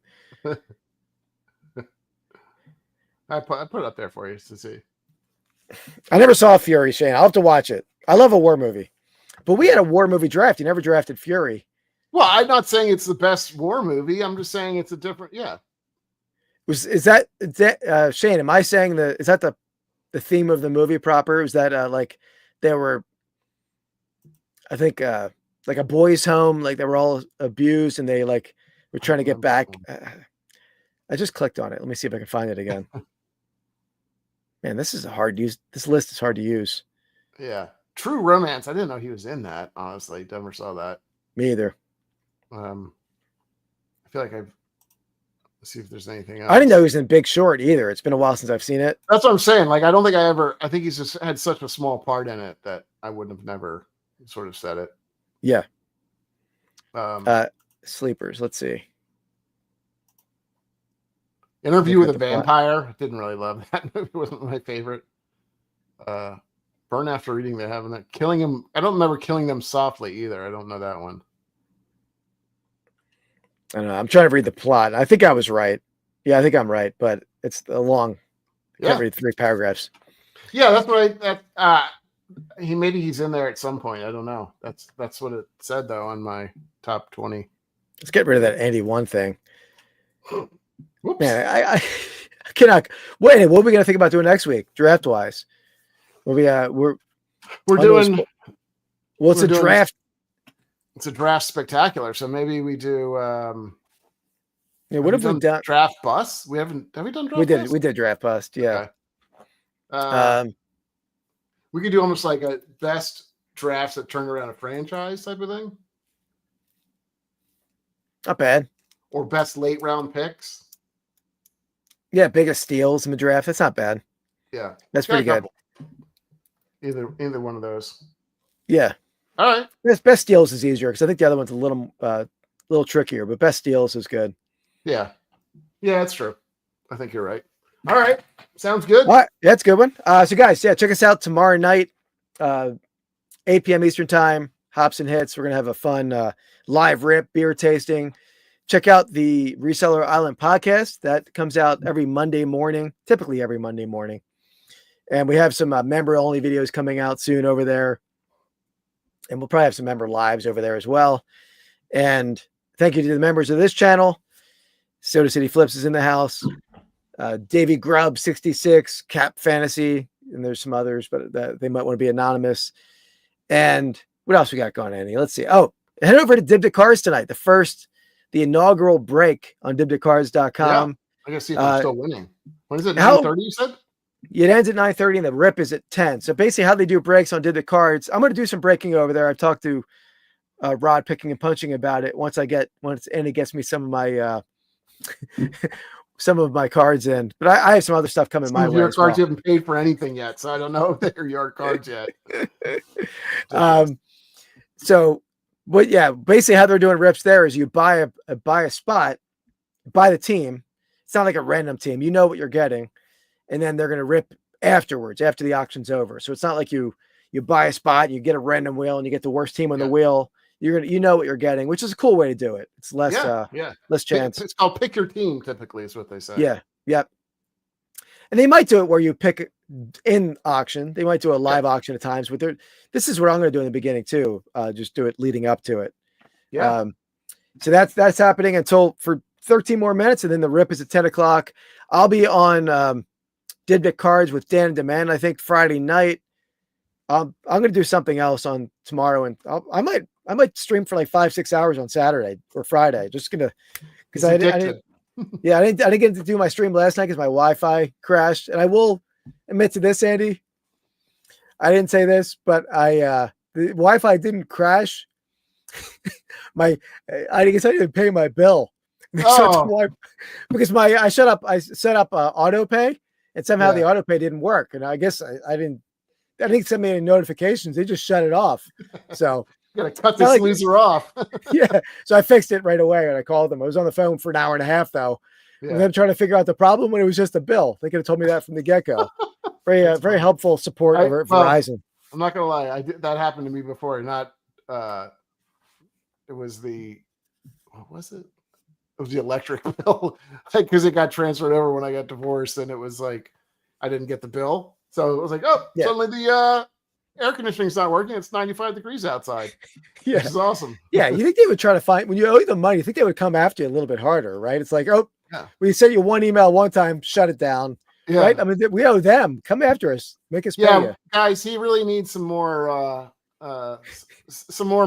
I put it up there for you to see.
I never saw Fury, Shane. I'll have to watch it. I love a war movie, but we had a war movie draft. You never drafted Fury.
Well, I'm not saying it's the best war movie. I'm just saying it's a different. Yeah.
Is that Shane? Am I saying is that the theme of the movie proper? Is that like there were, I think like a boys' home, like they were all abused and they like were trying to get back. I just clicked on it. Let me see if I can find it again. Man, this is this list is hard to use.
Yeah. True Romance. I didn't know he was in that, honestly. Never saw that.
Me either.
I feel like let's see if there's anything else.
I didn't know he was in Big Short either. It's been a while since I've seen it.
That's what I'm saying. Like, I don't think I think he's just had such a small part in it that I wouldn't have never sort of said it.
Yeah. Sleepers. Let's see.
Interview with a Vampire. Didn't really love that movie. Wasn't my favorite. Burn After Reading. They haven't that. Killing Him. I don't remember Killing Them Softly either. I don't know that one.
I don't know. I'm trying to read the plot. I think I was right. Yeah, I think I'm right, but it's a long Can't read 3 paragraphs.
Yeah, that's what maybe he's in there at some point. I don't know. That's what it said though on my top 20.
Let's get rid of that Andy 1 thing.
Whoops.
Man, I cannot wait. What are we gonna think about doing next week, draft wise? We're
doing.
Well, it's a draft.
It's a draft spectacular. So maybe we do.
What have we done?
Draft bust? We haven't. Have we done draft?
We did draft bust. Yeah.
Okay. We could do almost like a best drafts that turned around a franchise type of thing.
Not bad.
Or best late round picks.
Yeah, biggest steals in the draft. That's not bad.
Yeah,
that's pretty good.
Either one of those.
Yeah.
All right.
Best steals is easier because I think the other one's a little trickier, but best steals is good.
Yeah. Yeah, that's true. I think you're right. All right. Sounds good.
All right. Yeah, that's a good one. So guys, check us out tomorrow night, 8 p.m. Eastern time, Hops and Hits. We're going to have a fun live rip beer tasting. Check out the Reseller Island podcast that comes out every Monday morning, typically every Monday morning. And we have some member only videos coming out soon over there. And we'll probably have some member lives over there as well. And thank you to the members of this channel. Soda City Flips is in the house. Davey Grubb 66, Cap Fantasy, and there's some others, but they might want to be anonymous. And what else we got going, Andy? Let's see. Oh, head over to Dib to Cars tonight. The inaugural break on dibtocars.com.
Yeah, I gotta see if I'm still winning. When is it? 9:30, you said?
It ends at 9:30 and the rip is at 10. So basically how they do breaks on Dib to Cards. I'm going to do some breaking over there. I've talked to Rod Picking and Punching about it once Andy gets me some of my some of my cards in, but I have some other stuff coming my way.
Your cards you haven't paid for anything yet, so I don't know if they're your cards yet. But yeah, basically how they're doing rips there is you buy a spot, buy the team. It's not like a random team. You know what you're getting, and then they're going to rip afterwards after the auction's over. So it's not like you buy a spot, and you get a random wheel, and you get the worst team on the wheel. You know what you're getting, which is a cool way to do it. It's less less chance. It's called pick your team, typically is what they say.
Yeah. Yep. And they might do it where you pick in auction. They might do a live auction at times, but this is what I'm going to do in the beginning too. Just do it leading up to it.
Yeah.
So that's happening until for 13 more minutes. And then the rip is at 10 o'clock. I'll be on Dibdick Cards with Dan and Demand, I think Friday night. I'm going to do something else on tomorrow, and I might stream for like 5-6 hours on Saturday or Friday. Just gonna because I didn't get to do my stream last night because my Wi-Fi crashed. And I will admit to this, Andy. I didn't say this, but the Wi-Fi didn't crash. I guess I didn't pay my bill. Because I set up auto pay, and somehow the auto pay didn't work, and I guess I didn't send me any notifications. They just shut it off. So
you gotta cut this loser off.
Yeah. So I fixed it right away and I called them. I was on the phone for an hour and a half though. Yeah. And then trying to figure out the problem when it was just a bill. They could have told me that from the get-go. Very helpful support over Verizon.
I'm not gonna lie, that happened to me before. Not it was what was it? It was the electric bill. Because it got transferred over when I got divorced, and it was like I didn't get the bill. So it was like, suddenly the air conditioning's not working. It's 95 degrees outside. Yeah. Which is awesome.
Yeah. You think they would try to find, when you owe them money, you think they would come after you a little bit harder, right? It's like, we sent you one email one time, shut it down. Yeah. Right? I mean, we owe them. Come after us. Make us pay you.
Guys, he really needs some more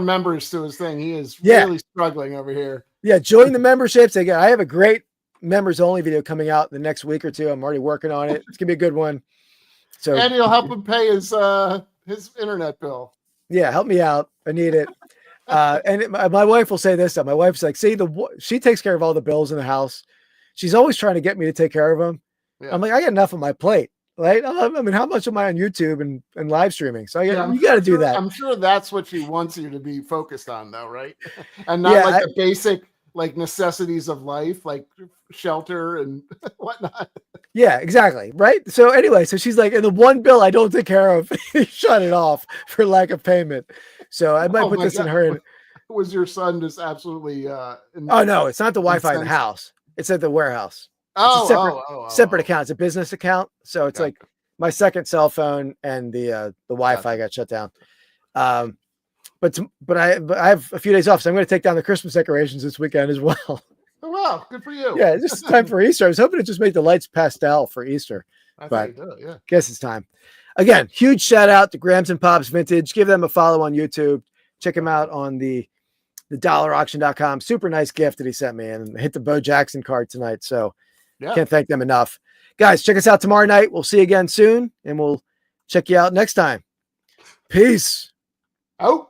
members to his thing. He is really struggling over here. Yeah. Join the memberships. Again, I have a great members only video coming out the next week or two. I'm already working on it. It's going to be a good one. So, and he'll help him pay his internet bill. Yeah, help me out. I need it. And my wife will say this. My wife's like, she takes care of all the bills in the house. She's always trying to get me to take care of them. Yeah. I'm like, I got enough on my plate, right? I mean, how much am I on YouTube and live streaming? So you got to do that. I'm sure that's what she wants you to be focused on, though, right? And not like the basic necessities of life, like shelter and whatnot. Yeah, exactly. Right. So anyway, so she's like, and the one bill I don't take care of, shut it off for lack of payment. So I might put this in her. Was your son just absolutely? Oh no, it's not the Wi-Fi in the house. It's at the warehouse.
Separate account. It's a business account. So it's like my second cell phone and the Wi-Fi got shut down. But I have a few days off, so I'm going to take down the Christmas decorations this weekend as well.
Oh, wow. Good for you.
Yeah, it's just time for Easter. I was hoping to just make the lights pastel for Easter, but guess it's time. Again, huge shout out to Grams and Pops Vintage. Give them a follow on YouTube. Check him out on the dollarauction.com. Super nice gift that he sent me, and hit the Bo Jackson card tonight. So can't thank them enough. Guys, check us out tomorrow night. We'll see you again soon, and we'll check you out next time. Peace.
Oh.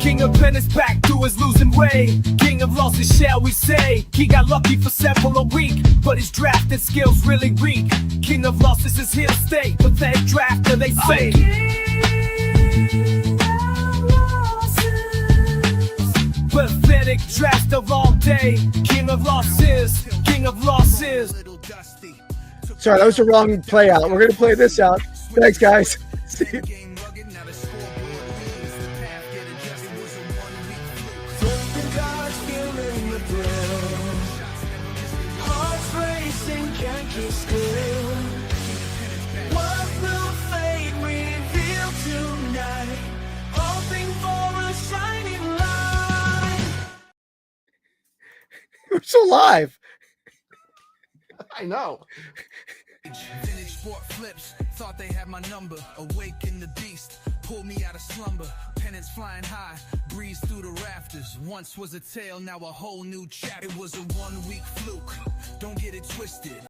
King of Pennants back to his losing way. King of losses, shall we say. He got lucky for several a week, but his drafting skills really weak. King of losses is here to stay. Pathetic drafter, they say. Pathetic draft of all day. King of losses. King of losses.
Sorry, that was the wrong play out. We're going to play this out. Thanks, guys. See you. We're still live.
I know.
Vintage sport flips, thought they had my number. Awaken the beast, pull me out of slumber. Pennants flying high, breeze through the rafters. Once was a tale, now a whole new chapter. It was a 1 week fluke, don't get it twisted.